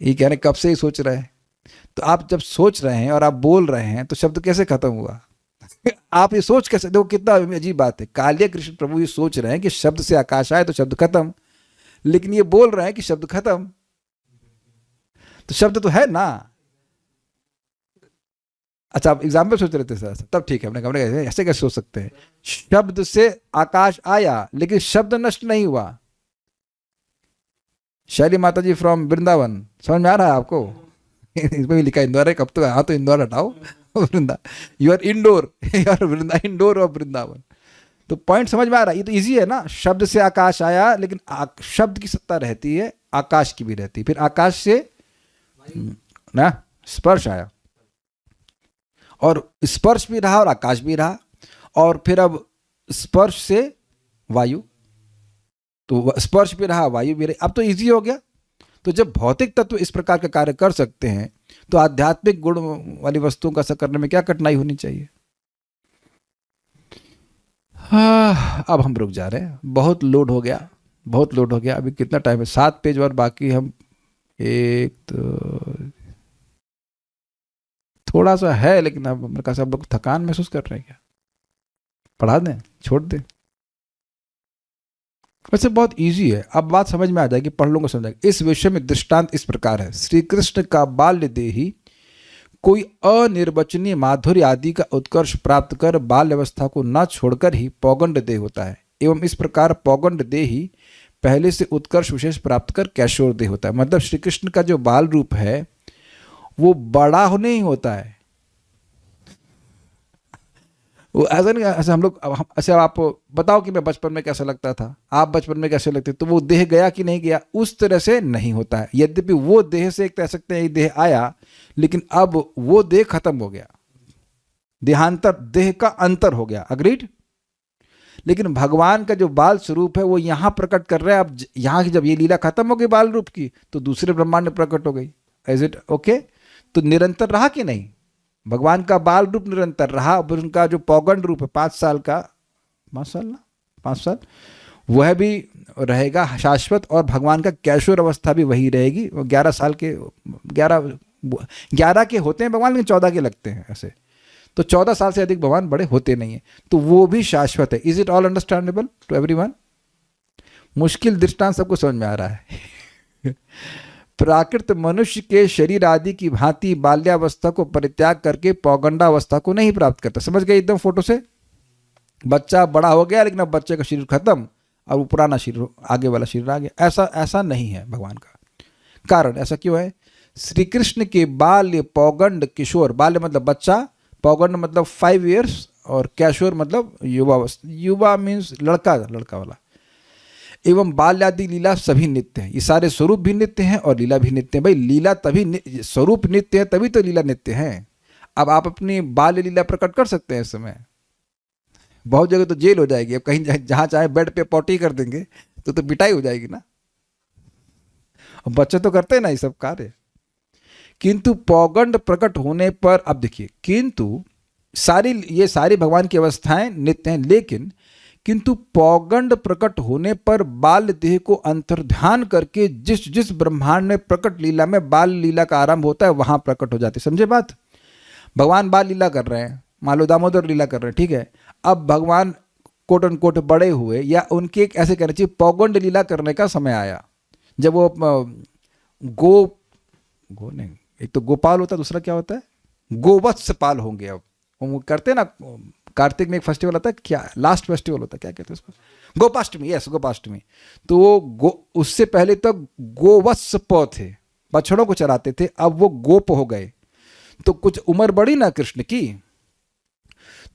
ये कहने कब से ही सोच रहे हैं, तो आप जब सोच रहे हैं और आप बोल रहे हैं तो शब्द कैसे खत्म हुआ? आप ये सोच कैसे, देखो कितना अजीब बात है। कालिया कृष्ण प्रभु ये सोच रहे हैं कि शब्द से आकाश आए तो शब्द खत्म, लेकिन ये बोल रहे हैं कि शब्द खत्म। तो शब्द तो है ना। अच्छा, आप एग्जाम्पल सोच रहे थे सर, तब ठीक है। हमने कहा ऐसे कैसे सोच सकते हैं? शब्द से आकाश आया लेकिन शब्द नष्ट नहीं हुआ। शैली माता जी फ्रॉम वृंदावन, समझ में आ रहा है आपको? इसमें भी लिखा इंदौर है, कब तो हाँ, तो इंदौर हटाओ, Vrinda, you are indoor, you are Vrinda, indoor of Vrindavan. तो पॉइंट समझ में आ रहा है? ये तो इजी है ना। शब्द से आकाश आया, लेकिन शब्द की सत्ता रहती है, आकाश की भी रहती है। फिर आकाश से ना स्पर्श आया, और स्पर्श भी रहा और आकाश भी रहा, और फिर अब स्पर्श से वायु, तो स्पर्श भी रहा, वायु भी रही। अब तो इजी हो गया। तो जब भौतिक तत्व इस प्रकार का कार्य कर सकते हैं, तो आध्यात्मिक गुण वाली वस्तुओं का ऐसा करने में क्या कठिनाई होनी चाहिए? हाँ, अब हम रुक जा रहे हैं, बहुत लोड हो गया, बहुत लोड हो गया। अभी कितना टाइम है? 7 पेज और बाकी। हम एक तो थोड़ा सा है, लेकिन अब मेरे ख्याल से आप लोग थकान महसूस कर रहे हैं क्या? पढ़ा दें, छोड़ दें? वैसे बहुत इजी है, अब बात समझ में आ जाएगी, पढ़ लूंगा समझ जाएगा। इस विषय में दृष्टांत इस प्रकार है। श्री कृष्ण का बाल्य देही कोई अनिर्वचनीय माधुर्य आदि का उत्कर्ष प्राप्त कर बाल्य अवस्था को न छोड़कर ही पौगंड देह होता है, एवं इस प्रकार पौगंड देही पहले से उत्कर्ष विशेष प्राप्त कर कैशोर देह होता है। मतलब श्री कृष्ण का जो बाल रूप है वो बड़ा होने ही होता है। वो ऐसा नहीं, ऐसा हम लोग, ऐसे आप बताओ कि मैं बचपन में कैसा लगता था, आप बचपन में कैसे लगते, तो वो देह गया कि नहीं गया? उस तरह से नहीं होता है। यद्यपि वो देह से एक कह सकते हैं देह आया, लेकिन अब वो देह खत्म हो गया, देहांतर, देह का अंतर हो गया। अग्रीड? लेकिन भगवान का जो बाल स्वरूप है वो यहाँ प्रकट कर रहे हैं। अब यहाँ की जब ये लीला खत्म हो गई बाल रूप की, तो दूसरे ब्रह्मांड में प्रकट हो गई। Is it okay? तो निरंतर रहा कि नहीं? भगवान का बाल रूप निरंतर रहा, उनका जो पौगंड रूप है 5 साल का, 5 साल वह भी रहेगा शाश्वत, और भगवान का कैशोर अवस्था भी वही रहेगी। वो 11 साल के 11 के होते हैं भगवान, लेकिन 14 के लगते हैं ऐसे। तो 14 साल से अधिक भगवान बड़े होते नहीं है, तो वो भी शाश्वत है। Is it all understandable to everyone? मुश्किल दृष्टांत सबको समझ में आ रहा है। प्राकृत मनुष्य के शरीर आदि की भांति बाल्यावस्था को परित्याग करके पौगंडावस्था को नहीं प्राप्त करता। समझ गए एकदम फोटो से? बच्चा बड़ा हो गया, लेकिन अब बच्चे का शरीर खत्म और वो पुराना शरीर, आगे वाला शरीर आ गया। ऐसा नहीं है भगवान का। कारण ऐसा क्यों है? श्री कृष्ण के बाल्य, पौगंड, किशोर, बाल्य मतलब बच्चा, पौगंड मतलब 5 years, और कैशोर मतलब युवावस्था। युवा मीन्स लड़का वाला। एवं बाल्यादि लीला सभी नित्य हैं। ये सारे स्वरूप भी नित्य हैं और लीला भी नित्य है। भाई लीला तभी, स्वरूप नित्य है तभी तो लीला नित्य है। अब आप अपनी बाल्य लीला प्रकट कर सकते हैं इस समय। बहुत जगह तो जेल हो जाएगी। अब कहीं जहाँ चाहे बेड पे पॉटी कर देंगे तो पिटाई हो जाएगी ना। अब बच्चे तो करते हैं ना ये सब कार्य। किंतु पौगंड प्रकट होने पर, अब देखिए, किंतु ये सारी भगवान की अवस्थाएं नित्य हैं, लेकिन किंतु पौगंड प्रकट होने पर बाल देह को अंतर्ध्यान करके जिस जिस ब्रह्मांड में प्रकट लीला में बाल लीला का आरंभ होता है वहां प्रकट हो जाती है। समझे बात? भगवान बाल लीला कर रहे हैं, मान लो दामोदर लीला कर रहे हैं, ठीक है। अब भगवान कोट एंड कोट बड़े हुए, या उनके एक ऐसे कहना चाहिए पौगंड लीला करने का समय आया, जब वो गो नहीं, एक तो गोपाल होता है, दूसरा क्या होता है, गोवत्सपाल होंगे। अब वो करते हैं ना, कार्तिक में एक फेस्टिवल आता है, क्या लास्ट फेस्टिवल होता है, क्या कहते हैं उसको, गोपाष्टमी। यस, गोपाष्टमी। तो वो उससे पहले तक गोवत्सप थे, बछड़ों को चराते थे। अब वो गोप हो गए, तो कुछ उम्र बढ़ी ना कृष्ण की,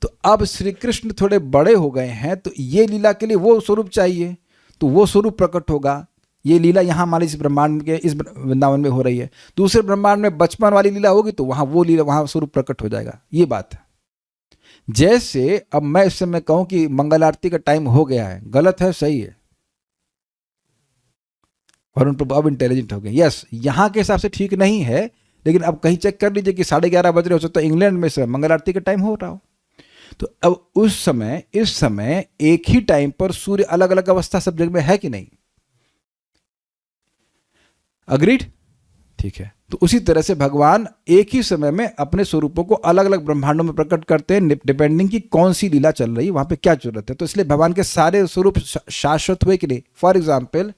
तो अब श्री कृष्ण थोड़े बड़े हो गए हैं, तो ये लीला के लिए वो स्वरूप चाहिए, तो वो स्वरूप प्रकट होगा। ये लीला यहाँ हमारे इस ब्रह्मांड के, इस वृंदावन में हो रही है। दूसरे ब्रह्मांड में बचपन वाली लीला होगी, तो वहाँ वो लीला, वहाँ स्वरूप प्रकट हो जाएगा। ये बात है। जैसे अब मैं इस समय कहूँ कि मंगल आरती का टाइम हो गया है, गलत है सही है? वरुण प्रभु अब इंटेलिजेंट हो गए। यस, यहाँ के हिसाब से ठीक नहीं है, लेकिन अब कहीं चेक कर लीजिए कि 11:30 बज रहे हो सकता है इंग्लैंड में से मंगल आरती का टाइम हो रहा हो। तो अब उस समय, इस समय एक ही टाइम पर सूर्य अलग अलग अवस्था सब जगह में है कि नहीं? अग्रीड? ठीक है। तो उसी तरह से भगवान एक ही समय में अपने स्वरूपों को अलग अलग ब्रह्मांडों में प्रकट करते हैं, डिपेंडिंग की कौन सी लीला चल रही है, वहां पे क्या जरूरत है। तो इसलिए भगवान के सारे स्वरूप शाश्वत हुए कि नहीं। फॉर एग्जाम्पल,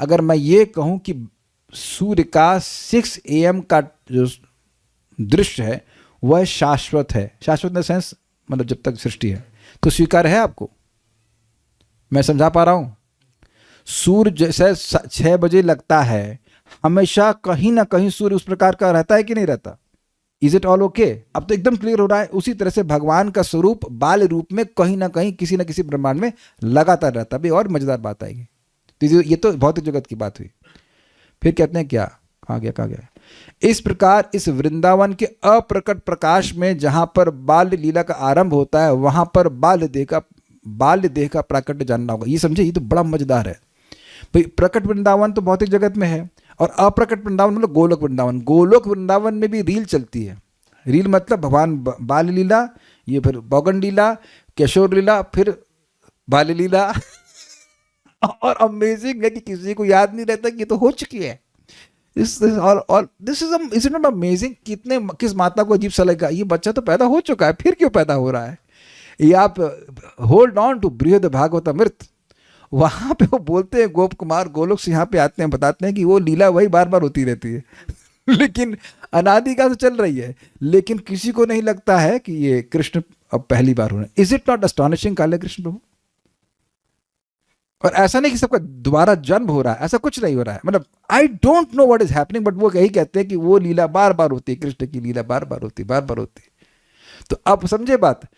अगर मैं ये कहूं कि सूर्य का 6 AM का जो दृश्य है वह शाश्वत है, शाश्वत इन द सेंस मतलब जब तक सृष्टि है, तो स्वीकार है आपको? मैं समझा पा रहा हूं? सूर्य जैसे 6 बजे लगता है, हमेशा कहीं ना कहीं सूर्य उस प्रकार का रहता है कि नहीं रहता? Is it all okay? अब तो एकदम क्लियर हो रहा है। उसी तरह से भगवान का स्वरूप बाल रूप में कहीं ना कहीं किसी न किसी ब्रह्मांड में लगातार रहता है। भी और मजेदार बात आएगी। तो ये तो भौतिक जगत की बात हुई। फिर कहते हैं क्या, कहाँ गया? इस प्रकार इस वृंदावन के अप्रकट प्रकाश में जहां पर बाल्य लीला का आरंभ होता है, वहां पर बाल्य देह का प्राकट्य जानना होगा। ये समझे, ये तो बड़ा मजेदार है भाई। प्रकट वृंदावन तो भौतिक जगत में है, और अप्रकट वृंदावन मतलब गोलोक वृंदावन। गोलोक वृंदावन में भी रील चलती है। रील मतलब भगवान बाल लीला, ये फिर पौगंड लीला, किशोर लीला, फिर बाल लीला। और अमेजिंग है कि किसी को याद नहीं रहता कि ये तो हो चुकी है। This is not amazing? किस माता को अजीब सा लगा, ये बच्चा तो पैदा हो चुका है, फिर क्यों पैदा हो रहा है? ये आप होल्ड ऑन टू बृहद भागवतामृत, वहां पे वो बोलते हैं, गोप कुमार गोलोक से यहाँ पे आते हैं, बताते हैं कि वो लीला वही बार बार होती रहती है। लेकिन अनादिकाल से चल रही है, लेकिन किसी को नहीं लगता है कि ये कृष्ण अब पहली बार हो रहे हैं। इज इट नॉट अस्टॉनिशिंग काले कृष्ण प्रभु? और ऐसा नहीं कि सबका दोबारा जन्म हो रहा है, ऐसा कुछ नहीं हो रहा है। मतलब I don't know what is happening, but वो यही कहते हैं कि वो लीला बार बार होती है, कृष्ण की लीला बार बार होती है। तो आप समझे बात?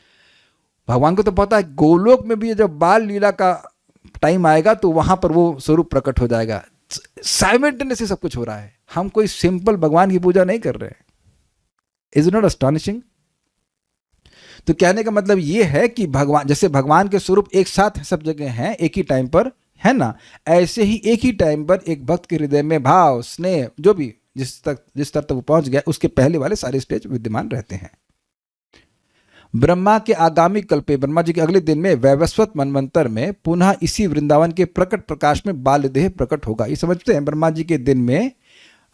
भगवान को तो पता है गोलोक में भी जब बाल लीला का टाइम आएगा तो वहां पर वो स्वरूप प्रकट हो जाएगा। साइमल्टेनियसली सब कुछ हो रहा है। हम कोई सिंपल भगवान की पूजा नहीं कर रहे हैं। Is it not astonishing? तो कहने का मतलब ये है कि भगवान, जैसे भगवान के स्वरूप एक साथ सब जगह हैं, एक ही टाइम पर है ना, ऐसे ही एक ही टाइम पर एक भक्त के हृदय में भाव, स्नेह, जो भी जिस स्तर तक वो पहुंच गया उसके पहले वाले सारे स्टेज विद्यमान रहते हैं। ब्रह्मा के आगामी कल्पे, ब्रह्मा जी के अगले दिन में वैवस्वत मनवंतर में पुनः इसी वृंदावन के प्रकट प्रकाश में बाल्य देह प्रकट होगा। ये समझते हैं, ब्रह्मा जी के दिन में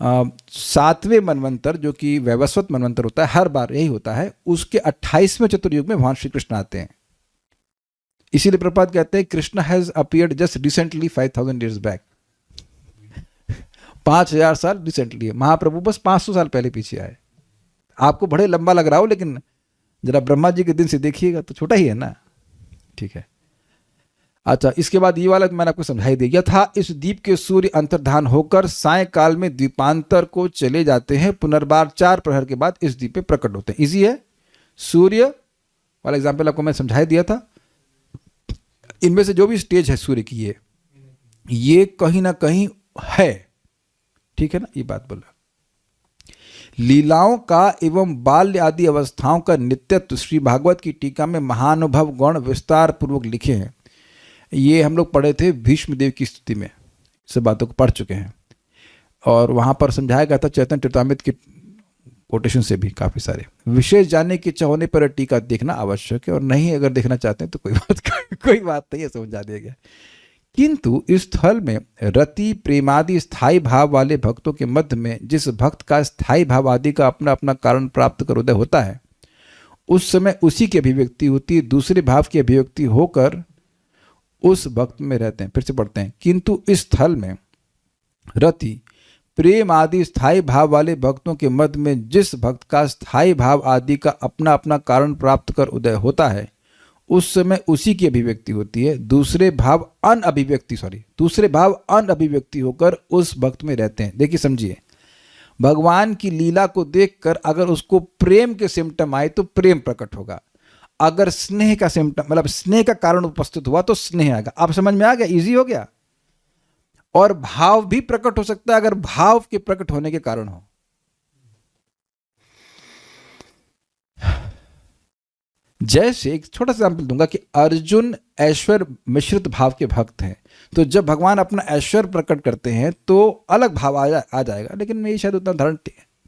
7वें मनवंतर जो कि वैवस्वत मनवंतर होता है, हर बार यही होता है, उसके 28वें चतुर्युग में भगवान श्री कृष्ण आते हैं। इसीलिए प्रभुपाद कहते हैं Krishna has appeared just recently 5000 years back. 5000 साल रिसेंटली है, महाप्रभु बस 500 साल पहले पीछे आए। आपको बड़े लंबा लग रहा हो, लेकिन जरा ब्रह्मा जी के दिन से देखिएगा तो छोटा ही है ना। ठीक है, अच्छा, इसके बाद ये वाला मैंने आपको समझाई दिया था। इस द्वीप के सूर्य अंतर्धान होकर सायंकाल में द्वीपांतर को चले जाते हैं, पुनर्बार 4 प्रहर के बाद इस द्वीप पे प्रकट होते हैं। इजी है, सूर्य वाला एग्जाम्पल आपको मैं समझाई दिया था। इनमें से जो भी स्टेज है सूर्य की, ये कहीं ना कहीं है, ठीक है ना, ये बात बोला। लीलाओं का एवं बाल्य आदि अवस्थाओं का नित्यत्व श्री भागवत की टीका में महानुभव गण विस्तार पूर्वक लिखे हैं। ये हम लोग पढ़े थे भीष्म देव की स्तुति में, सब बातों को पढ़ चुके हैं, और वहां पर समझाया गया था चैतन्य चरितामृत के कोटेशन से भी काफी सारे। विशेष जानने की इच्छा होने पर टीका देखना आवश्यक है, और नहीं अगर देखना चाहते हैं तो कोई बात नहीं है, समझा दिया गया। किंतु इस स्थल में रति प्रेमादि स्थायी भाव वाले भक्तों के मध्य में जिस भक्त का स्थायी भाव आदि का अपना अपना कारण प्राप्त कर उदय होता है, उस समय उसी की अभिव्यक्ति होती है, दूसरे भाव की अभिव्यक्ति होकर उस भक्त में रहते हैं। फिर से पढ़ते हैं, किंतु इस स्थल में रति प्रेम आदि स्थायी भाव वाले भक्तों के मध्य में जिस भक्त का स्थायी भाव आदि का अपना अपना कारण प्राप्त कर उदय होता है, उस समय उसी की अभिव्यक्ति होती है, दूसरे भाव अनअभिव्यक्ति होकर उस भक्त में रहते हैं। देखिए समझिए, भगवान की लीला को देखकर अगर उसको प्रेम के सिम्टम आए तो प्रेम प्रकट होगा, अगर स्नेह का सिम्टम मतलब स्नेह का कारण उपस्थित हुआ तो स्नेह आएगा। आप समझ में आ गया, इजी हो गया। और भाव भी प्रकट हो सकता है अगर भाव के प्रकट होने के कारण हो। जैसे एक छोटा सा एग्जाम्पल दूंगा कि अर्जुन ऐश्वर्य मिश्रित भाव के भक्त हैं, तो जब भगवान अपना ऐश्वर्य प्रकट करते हैं तो अलग भाव आ जाएगा, लेकिन ये शायद उतना उदाहरण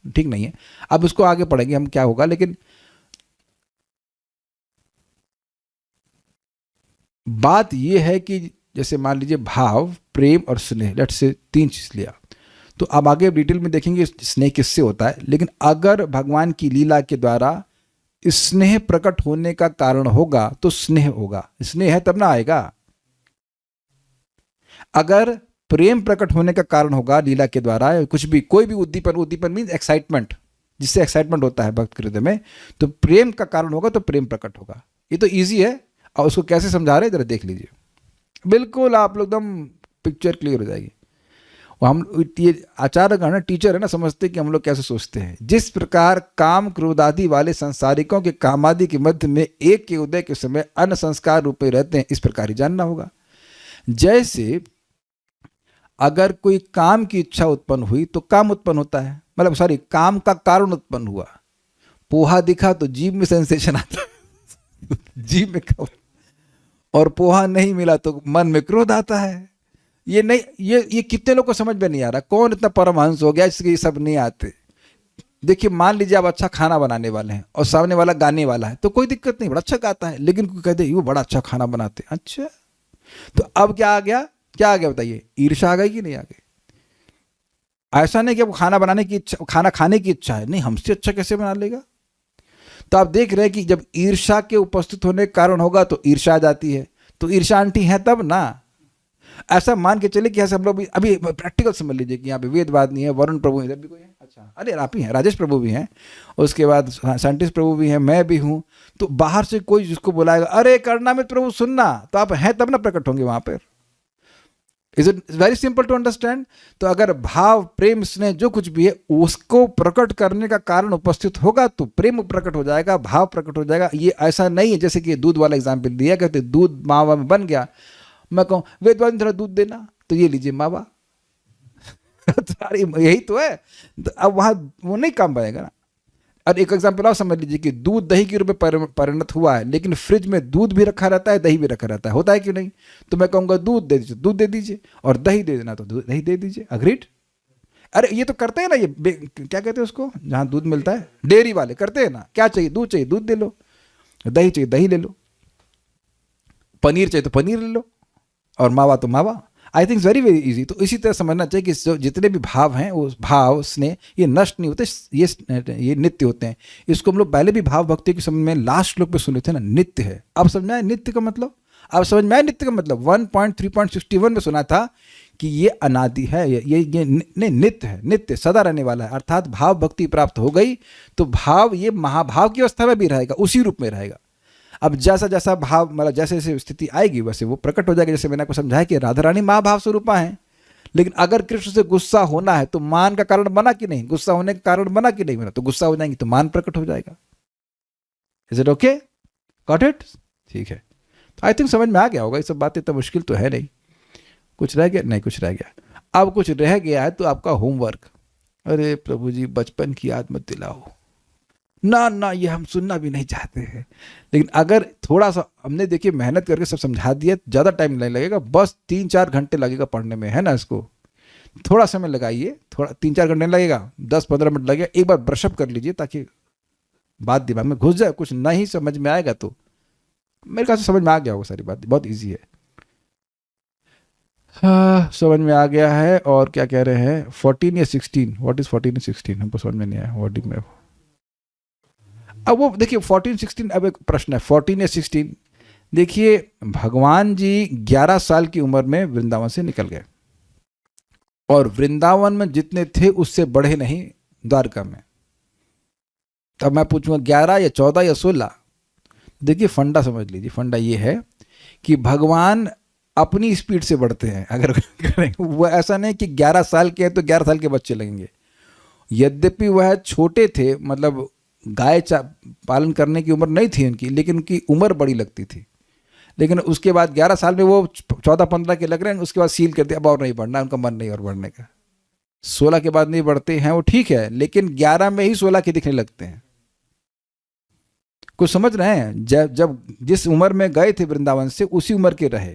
ठीक नहीं है। अब इसको आगे पढ़ेंगे हम क्या होगा, लेकिन बात यह है कि जैसे मान लीजिए भाव, प्रेम और स्नेह, लेट्स से 3 चीज लिया, तो अब आगे डिटेल में देखेंगे स्नेह किससे होता है। लेकिन अगर भगवान की लीला के द्वारा स्नेह प्रकट होने का कारण होगा तो स्नेह होगा, स्नेह है तब ना आएगा। अगर प्रेम प्रकट होने का कारण होगा लीला के द्वारा, कुछ भी कोई भी उद्दीपन मीन्स एक्साइटमेंट, जिससे एक्साइटमेंट होता है भक्त के हृदय में, तो प्रेम का कारण होगा तो प्रेम प्रकट होगा। ये तो इजी है, और उसको कैसे समझा रहे हैं जरा देख लीजिए, बिल्कुल आप लोग एकदम पिक्चर क्लियर हो जाएगी। हम ये आचार्य है ना, टीचर है ना, समझते कि हम लोग कैसे सोचते हैं। जिस प्रकार काम क्रोध आदि वाले संसारिकों के कामादि के मध्य में एक के उदय के समय अन्य संस्कार रूप में रहते हैं, इस प्रकार ही जानना होगा। जैसे अगर कोई काम की इच्छा उत्पन्न हुई तो काम उत्पन्न होता है, मतलब सॉरी काम का कारण उत्पन्न हुआ। पोहा दिखा तो जीभ में सेंसेशन आता है जीभ में खाओ, और पोहा नहीं मिला तो मन में क्रोध आता है। ये नहीं, ये कितने लोग को समझ में नहीं आ रहा, कौन इतना परमहंस हो गया इसके ये सब नहीं आते। देखिए मान लीजिए आप अच्छा खाना बनाने वाले हैं और सामने वाला गाने वाला है, तो कोई दिक्कत नहीं, बड़ा अच्छा गाता है, लेकिन कोई कहते वो बड़ा अच्छा खाना बनाते, अच्छा तो अब क्या आ गया बताइए, ईर्ष्या आ गई कि नहीं आ गई? ऐसा नहीं कि अब खाना बनाने की इच्छा, खाना खाने की इच्छा है, नहीं हमसे अच्छा कैसे बना लेगा। तो आप देख रहे हैं कि जब ईर्ष्या के उपस्थित होने के कारण होगा तो ईर्ष्या आ जाती है, तो ईर्ष्या आंटी है तब ना। ऐसा मान के चले कि ऐसे हम लोग अभी प्रैक्टिकल समझ लीजिए कि यहाँ पे वेदवाद नहीं है, वरुण प्रभु इधर भी कोई है, अच्छा अरे आप ही हैं, राजेश प्रभु भी हैं, उसके बाद साइंटिस्ट प्रभु भी हैं, मैं भी हूँ। तो बाहर से कोई जिसको बुलाएगा अरे करना में प्रभु सुनना, तो आप हैं तब ना प्रकट होंगे वहां पर। Is it very simple to understand. तो अगर भाव प्रेम स्नेह जो कुछ भी है उसको प्रकट करने का कारण उपस्थित होगा तो प्रेम प्रकट हो जाएगा, भाव प्रकट हो जाएगा। ये ऐसा नहीं है जैसे कि दूध वाला एग्जाम्पल दिया, कहते दूध मावा में बन गया, मैं कहूँ वेदवाद थोड़ा दूध देना, तो ये लीजिए मावा यही तो है। तो अब वहां वो नहीं काम पाएगा ना। और एक एग्जाम्पल और समझ लीजिए कि दूध दही के रूप में परिणत हुआ है, लेकिन फ्रिज में दूध भी रखा रहता है, दही भी रखा रहता है, होता है क्यों नहीं? तो मैं कहूँगा दूध दे दीजिए, दूध दे दीजिए, और दही दे देना तो दही दे दीजिए, अग्रीड। अरे ये तो करते हैं ना, क्या कहते हैं उसको, जहाँ दूध मिलता है, डेयरी वाले करते हैं ना, क्या चाहिए, दूध दे लो, दही चाहिए दही ले लो, पनीर चाहिए तो पनीर ले लो, और मावा तो मावा। I think very very easy. तो इसी तरह समझना चाहिए कि जो जितने भी भाव हैं, वो भाव स्नेह ये नष्ट नहीं होते, ये नित्य होते हैं। इसको हम लोग पहले भी भाव भक्ति के समय में लास्ट श्लोक पे सुने थे ना, नित्य है। अब समझ में आया नित्य का मतलब, अब समझ में आया नित्य का मतलब। 1.3.61 में सुना था कि ये अनादि है, ये नित्य है, नित्य सदा रहने वाला है। अर्थात भाव भक्ति प्राप्त हो गई तो भाव ये महाभाव की अवस्था में भी रहेगा, उसी रूप में रहेगा। अब जैसा जैसा भाव, मतलब जैसे जैसे स्थिति आएगी वैसे वो प्रकट हो जाएगा। जैसे मैंने आपको समझाया कि राधा रानी महाभाव स्वरूपा है, लेकिन अगर कृष्ण से गुस्सा होना है तो मान का कारण बना कि नहीं, गुस्सा होने का कारण बना कि नहीं बना, तो गुस्सा हो जाएंगे तो मान प्रकट हो जाएगा। Is it okay, got it? ठीक है, तो आई थिंक समझ में आ गया होगा। ये सब बातें तो मुश्किल तो है नहीं। कुछ रह गया? नहीं, कुछ रह गया। अब कुछ रह गया है तो आपका होमवर्क। अरे प्रभु जी बचपन की याद मत दिलाओ ना, ना ये हम सुनना भी नहीं चाहते हैं। लेकिन अगर थोड़ा सा हमने देखिए मेहनत करके सब समझा दिया, ज़्यादा टाइम नहीं लगेगा, बस 3-4 घंटे लगेगा पढ़ने में, है ना। इसको थोड़ा समय लगाइए, थोड़ा 3-4 घंटे लगेगा, 10-15 मिनट लगेगा। एक बार ब्रशअप कर लीजिए ताकि बात दिमाग में घुस जाए। कुछ नहीं समझ में आएगा तो मेरे ख्याल से समझ में आ गया होगा सारी बात, बहुत ईजी है। हाँ समझ में आ गया है। और क्या कह रहे हैं, 14 या 16, व्हाट इज 14 या 16, हमको समझ में नहीं आया वर्डिंग में। अब वो देखिए 14-16, अब एक प्रश्न है 14 या 16। देखिए भगवान जी 11 साल की उम्र में वृंदावन से निकल गए, और वृंदावन में जितने थे उससे बढ़े नहीं द्वारका में। तब मैं पूछूंगा 11 या 14 या 16? देखिए फंडा समझ लीजिए, फंडा ये है कि भगवान अपनी स्पीड से बढ़ते हैं। अगर करेंगे वो ऐसा नहीं कि 11 साल के हैं तो 11 साल के बच्चे लगेंगे। यद्यपि वह छोटे थे, मतलब गाय पालन करने की उम्र नहीं थी उनकी, लेकिन उनकी उम्र बड़ी लगती थी। लेकिन उसके बाद 11 साल में वो 14-15 के लग रहे हैं, उसके बाद सील कर दिया, अब और नहीं बढ़ना, उनका मन नहीं और बढ़ने का। 16 के बाद नहीं बढ़ते हैं वो, ठीक है, लेकिन 11 में ही 16 के दिखने लगते हैं। कुछ समझ रहे हैं? जब जिस उम्र में गए थे वृंदावन से उसी उम्र के रहे,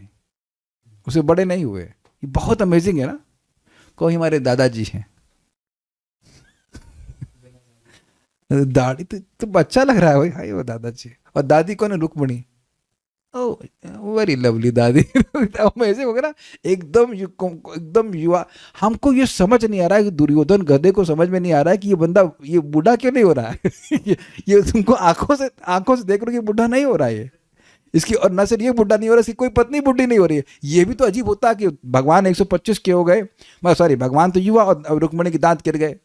उसे बड़े नहीं हुए। ये बहुत अमेजिंग है ना। कोई हमारे दादाजी हैं, दाढ़ी तो बच्चा लग रहा है भाई, वो दादाजी। और दादी कौन है? रुक्मणी। ओह वेरी लवली दादी। अमेजिंग हो गया ना, एकदम युवा। हमको ये समझ नहीं आ रहा है कि दुर्योधन गधे को समझ में नहीं आ रहा है कि ये बंदा ये बूढ़ा क्यों नहीं हो रहा है। ये तुमको आंखों से देख रहे हो कि बूढ़ा नहीं हो रहा है ये। इसकी, और न सिर्फ ये बुढ़ा नहीं हो रहा, इसकी कोई पत्नी बुढ़ी नहीं हो रही है। ये भी तो अजीब होता है कि भगवान 125 के हो गए, सॉरी भगवान तो युवा, और रुक्मणी के दांत गिर गए।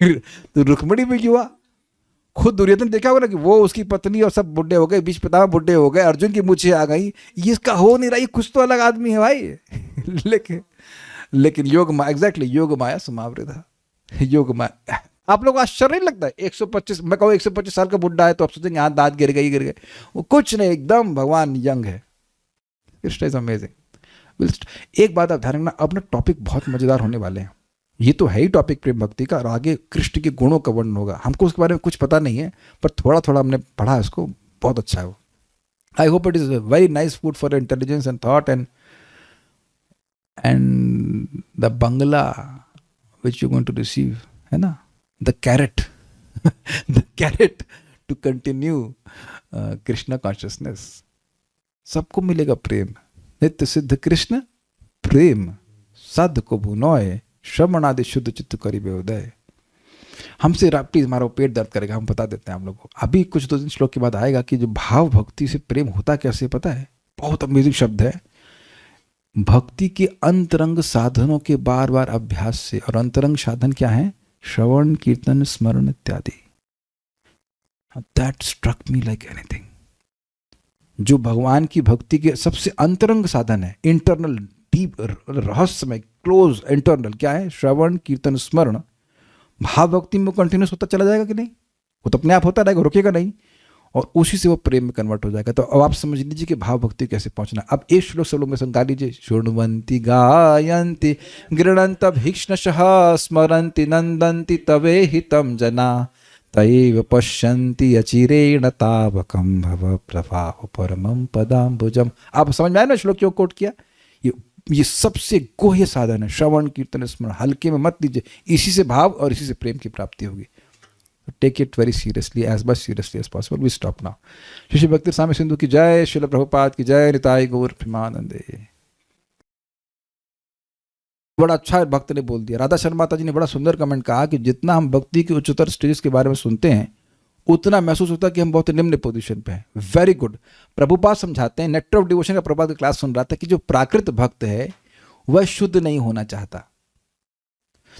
तो रुक्मणी भी युवा। खुद दुर्योधन देखा होगा ना कि वो उसकी पत्नी और सब बुढ़े हो गए, बीच पितामह बुढ़े हो गए, अर्जुन की मूछें आ गई। ये इसका हो नहीं रहा, ये कुछ तो अलग आदमी है भाई। लेकिन योग माया, एग्जैक्टली योग माया समावृता, योग माया। आप लोग आश्चर्य नहीं लगता है? 125, मैं कहूँ 125 साल का बुढ़ा है तो आप सोचेंगे हाँ दांत गिर गए। वो कुछ नहीं, एकदम भगवान यंग है। Krishna is amazing. एक बात आप ध्यान रखना, अपना टॉपिक बहुत मजेदार होने वाले हैं। ये तो है ही टॉपिक प्रेम भक्ति का, और आगे कृष्ण के गुणों का वर्णन होगा। हमको उसके बारे में कुछ पता नहीं है, पर थोड़ा थोड़ा हमने पढ़ा है उसको, बहुत अच्छा है वो। I hope it is very nice food for intelligence and thought and the bungalow which you going to receive, है ना, the carrot to continue Krishna consciousness. सबको मिलेगा प्रेम। नित्य सिद्ध कृष्ण प्रेम, साध को भुनोय, श्रवण आदि शुद्ध चित्त करीबे उदय। हमसे प्लीज, हमारा पेट दर्द करेगा, हम बता देते हैं हम लोग को। अभी कुछ 2 दिन श्लोक के बाद आएगा कि जो भाव भक्ति से प्रेम होता कैसे, पता है? बहुत अमेजिंग शब्द है। भक्ति के अंतरंग साधनों के बार बार अभ्यास से, और अंतरंग साधन क्या है? श्रवण, कीर्तन, स्मरण इत्यादि। That struck me like anything. जो भगवान की भक्ति के सबसे अंतरंग साधन है, इंटरनल, डीप, रहस्यमय, क्लोज, इंटरनल क्या है? श्रवण, कीर्तन, स्मरण। भाव भक्ति में कंटिन्यूस होता चला जाएगा कि नहीं? वो तो अपने आप होता रहेगा, रुकेगा नहीं, और उसी से वो प्रेम में कन्वर्ट हो जाएगा। तो अब आप समझ लीजिए कि भाव भक्ति कैसे पहुंचना। अब एक श्लोक सब लोग में गा लीजिए। शृण्वन्ति गायन्ति गृह्णन्त भीक्ष्णशः स्मरन्ति नन्दन्ति तवे हितं जना तैव पश्यन्ति अचिरेण तावकं भव प्रभाव परमं पदाम्बुजम। आप समझ में आया ना श्लोक क्यों कोट किया? ये ये सबसे गोह्य साधन है। श्रवण कीर्तन स्मरण हल्के में मत लीजिए, इसी से भाव और इसी से प्रेम की प्राप्ति होगी। Take it very seriously, as much seriously as possible. We stop now. Shri Bhakti Swami Sindhu की जय, श्रील प्रभुपाद की जय, निताई गौर प्रेमानंदे। बड़ा अच्छा भक्त ने बोल दिया। राधा शर्मा माता जी ने बड़ा सुंदर कमेंट कहा कि जितना हम भक्ति के उच्चतर स्टेजेस के बारे में सुनते हैं उतना महसूस होता है कि हम बहुत निम्न पोजीशन पे हैं। Very good. प्रभुपाद समझाते हैं, नेक्टर ऑफ डिवोशन का प्रभुपाद का क्लास सुन रहा था कि जो प्राकृत भक्त है वह शुद्ध नहीं होना चाहता।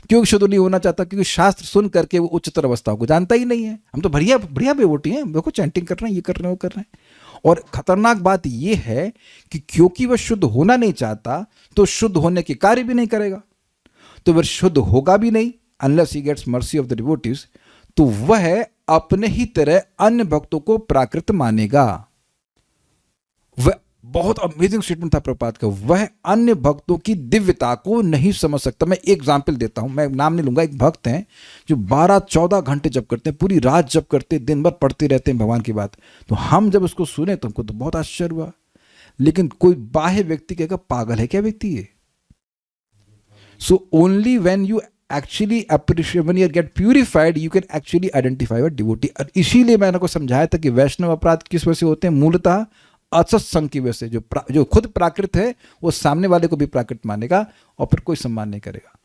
क्यों शुद्ध नहीं होना चाहता? क्योंकि शास्त्र सुन करके वो उच्चतर अवस्थाओं को जानता ही नहीं है। हम तो बढ़िया बढ़िया बेवोटी हैं, देखो चैंटिंग कर रहे हैं, ये कर रहे हैं, वो कर रहे हैं। और खतरनाक बात यह है कि क्योंकि वह शुद्ध होना नहीं चाहता तो शुद्ध होने के कार्य भी नहीं करेगा, तो वह शुद्ध होगा भी नहीं unless he gets mercy of the devotees. तो वह अपने ही तरह अन्य भक्तों को प्राकृत मानेगा। वह बहुत अमेजिंग स्टेटमेंट था प्रभुपाद का। वह अन्य भक्तों की दिव्यता को नहीं समझ सकता। मैं एग्जाम्पल देता हूं, मैं नाम नहीं लूंगा। एक भक्त हैं जो 12-14 घंटे जप करते हैं, पूरी रात जप करते हैं, दिन भर पढ़ते रहते हैं भगवान की बात। तो हम जब उसको सुने तो हमको तो बहुत आश्चर्य हुआ, लेकिन कोई बाह्य व्यक्ति कहेगा पागल है क्या व्यक्ति ये। So only when you actually appreciate, when you get purified, you can actually identify a devotee। और इसीलिए मैंने को समझाया था कि वैष्णव अपराध किस वजह से होते हैं? मूलतः असत्संग की वजह से। जो खुद प्राकृत है वो सामने वाले को भी प्राकृत मानेगा और फिर कोई सम्मान नहीं करेगा।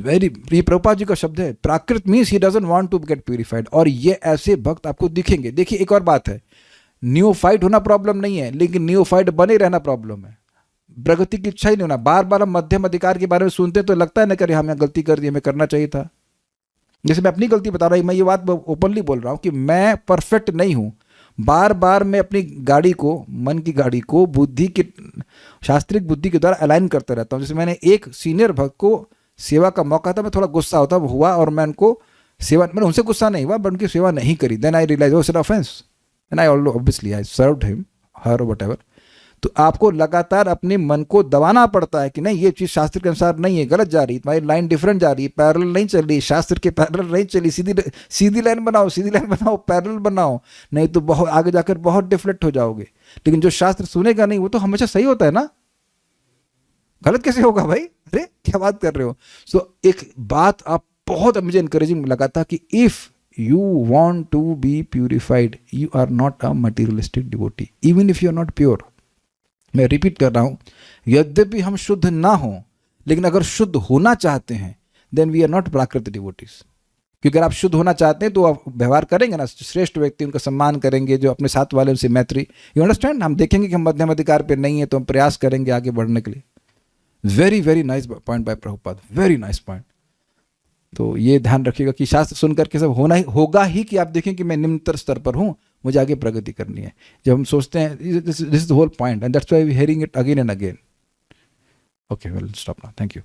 वेरी, ये प्रभुपाद जी का शब्द है। प्राकृत means he doesn't want to get purified. और ये ऐसे भक्त आपको दिखेंगे। देखिए एक और बात है, नियोफाइट होना प्रॉब्लम नहीं है, लेकिन नियोफाइट बने रहना प्रॉब्लम है। प्रगति की इच्छा ही नहीं होना। बार बार हम मध्यम अधिकार के बारे में सुनते हैं तो लगता है ना कि हमें गलती कर दी, हमें करना चाहिए था। जैसे मैं अपनी गलती बता रहा हूँ, मैं ये बात ओपनली बोल रहा हूँ कि मैं परफेक्ट नहीं हूँ। बार बार मैं अपनी गाड़ी को, मन की गाड़ी को बुद्धि के, शास्त्रिक बुद्धि के द्वारा अलाइन करता रहता हूँ। जैसे मैंने एक सीनियर भक्त को सेवा का मौका था, मैं थोड़ा गुस्सा होता हुआ और मैं उनको सेवा, मैंने उनसे गुस्सा नहीं हुआ बट उनकी सेवा नहीं करी। Then I realize was an offense and I obviously I served him, her, whatever. तो आपको लगातार अपने मन को दबाना पड़ता है कि नहीं ये चीज़ शास्त्र के अनुसार नहीं है, गलत जा रही है, तुम्हारी लाइन डिफरेंट जा रही है, पैरेलल नहीं चल रही, शास्त्र के पैरेलल नहीं चली, सीधी लाइन बनाओ, सीधी लाइन बनाओ, पैरेलल बनाओ, नहीं तो बहुत आगे जाकर बहुत डिफ्लेक्ट हो जाओगे। लेकिन जो शास्त्र सुनेगा नहीं वो तो हमेशा सही होता है ना, गलत कैसे होगा भाई? अरे क्या बात कर रहे हो? सो एक बात आप बहुत मुझे इंकरेजिंग लगा था कि if you want to be purified, you are not a materialistic devotee, even if you are not pure। मैं रिपीट कर रहा हूं, यद्यपि हम शुद्ध ना हो, लेकिन अगर शुद्ध होना चाहते हैं then we are not prakrita devotees. क्योंकि अगर आप शुद्ध होना चाहते हैं तो आप व्यवहार करेंगे ना, श्रेष्ठ व्यक्ति उनका सम्मान करेंगे, जो अपने साथ वाले उनसे मैत्री, यू अंडरस्टैंड। हम देखेंगे कि हम मध्यम अधिकार पे नहीं है तो हम प्रयास करेंगे आगे बढ़ने के लिए। Very very nice point by Prabhupada, very nice point. तो ये ध्यान रखिएगा कि शास्त्र सुन करके सब होगा ही कि आप देखें कि मैं निम्नतर स्तर पर हूँ, मुझे आगे प्रगति करनी है। जब हम सोचते हैं, this is the whole point and that's why we hearing it again and again. Okay, well stop now, thank you.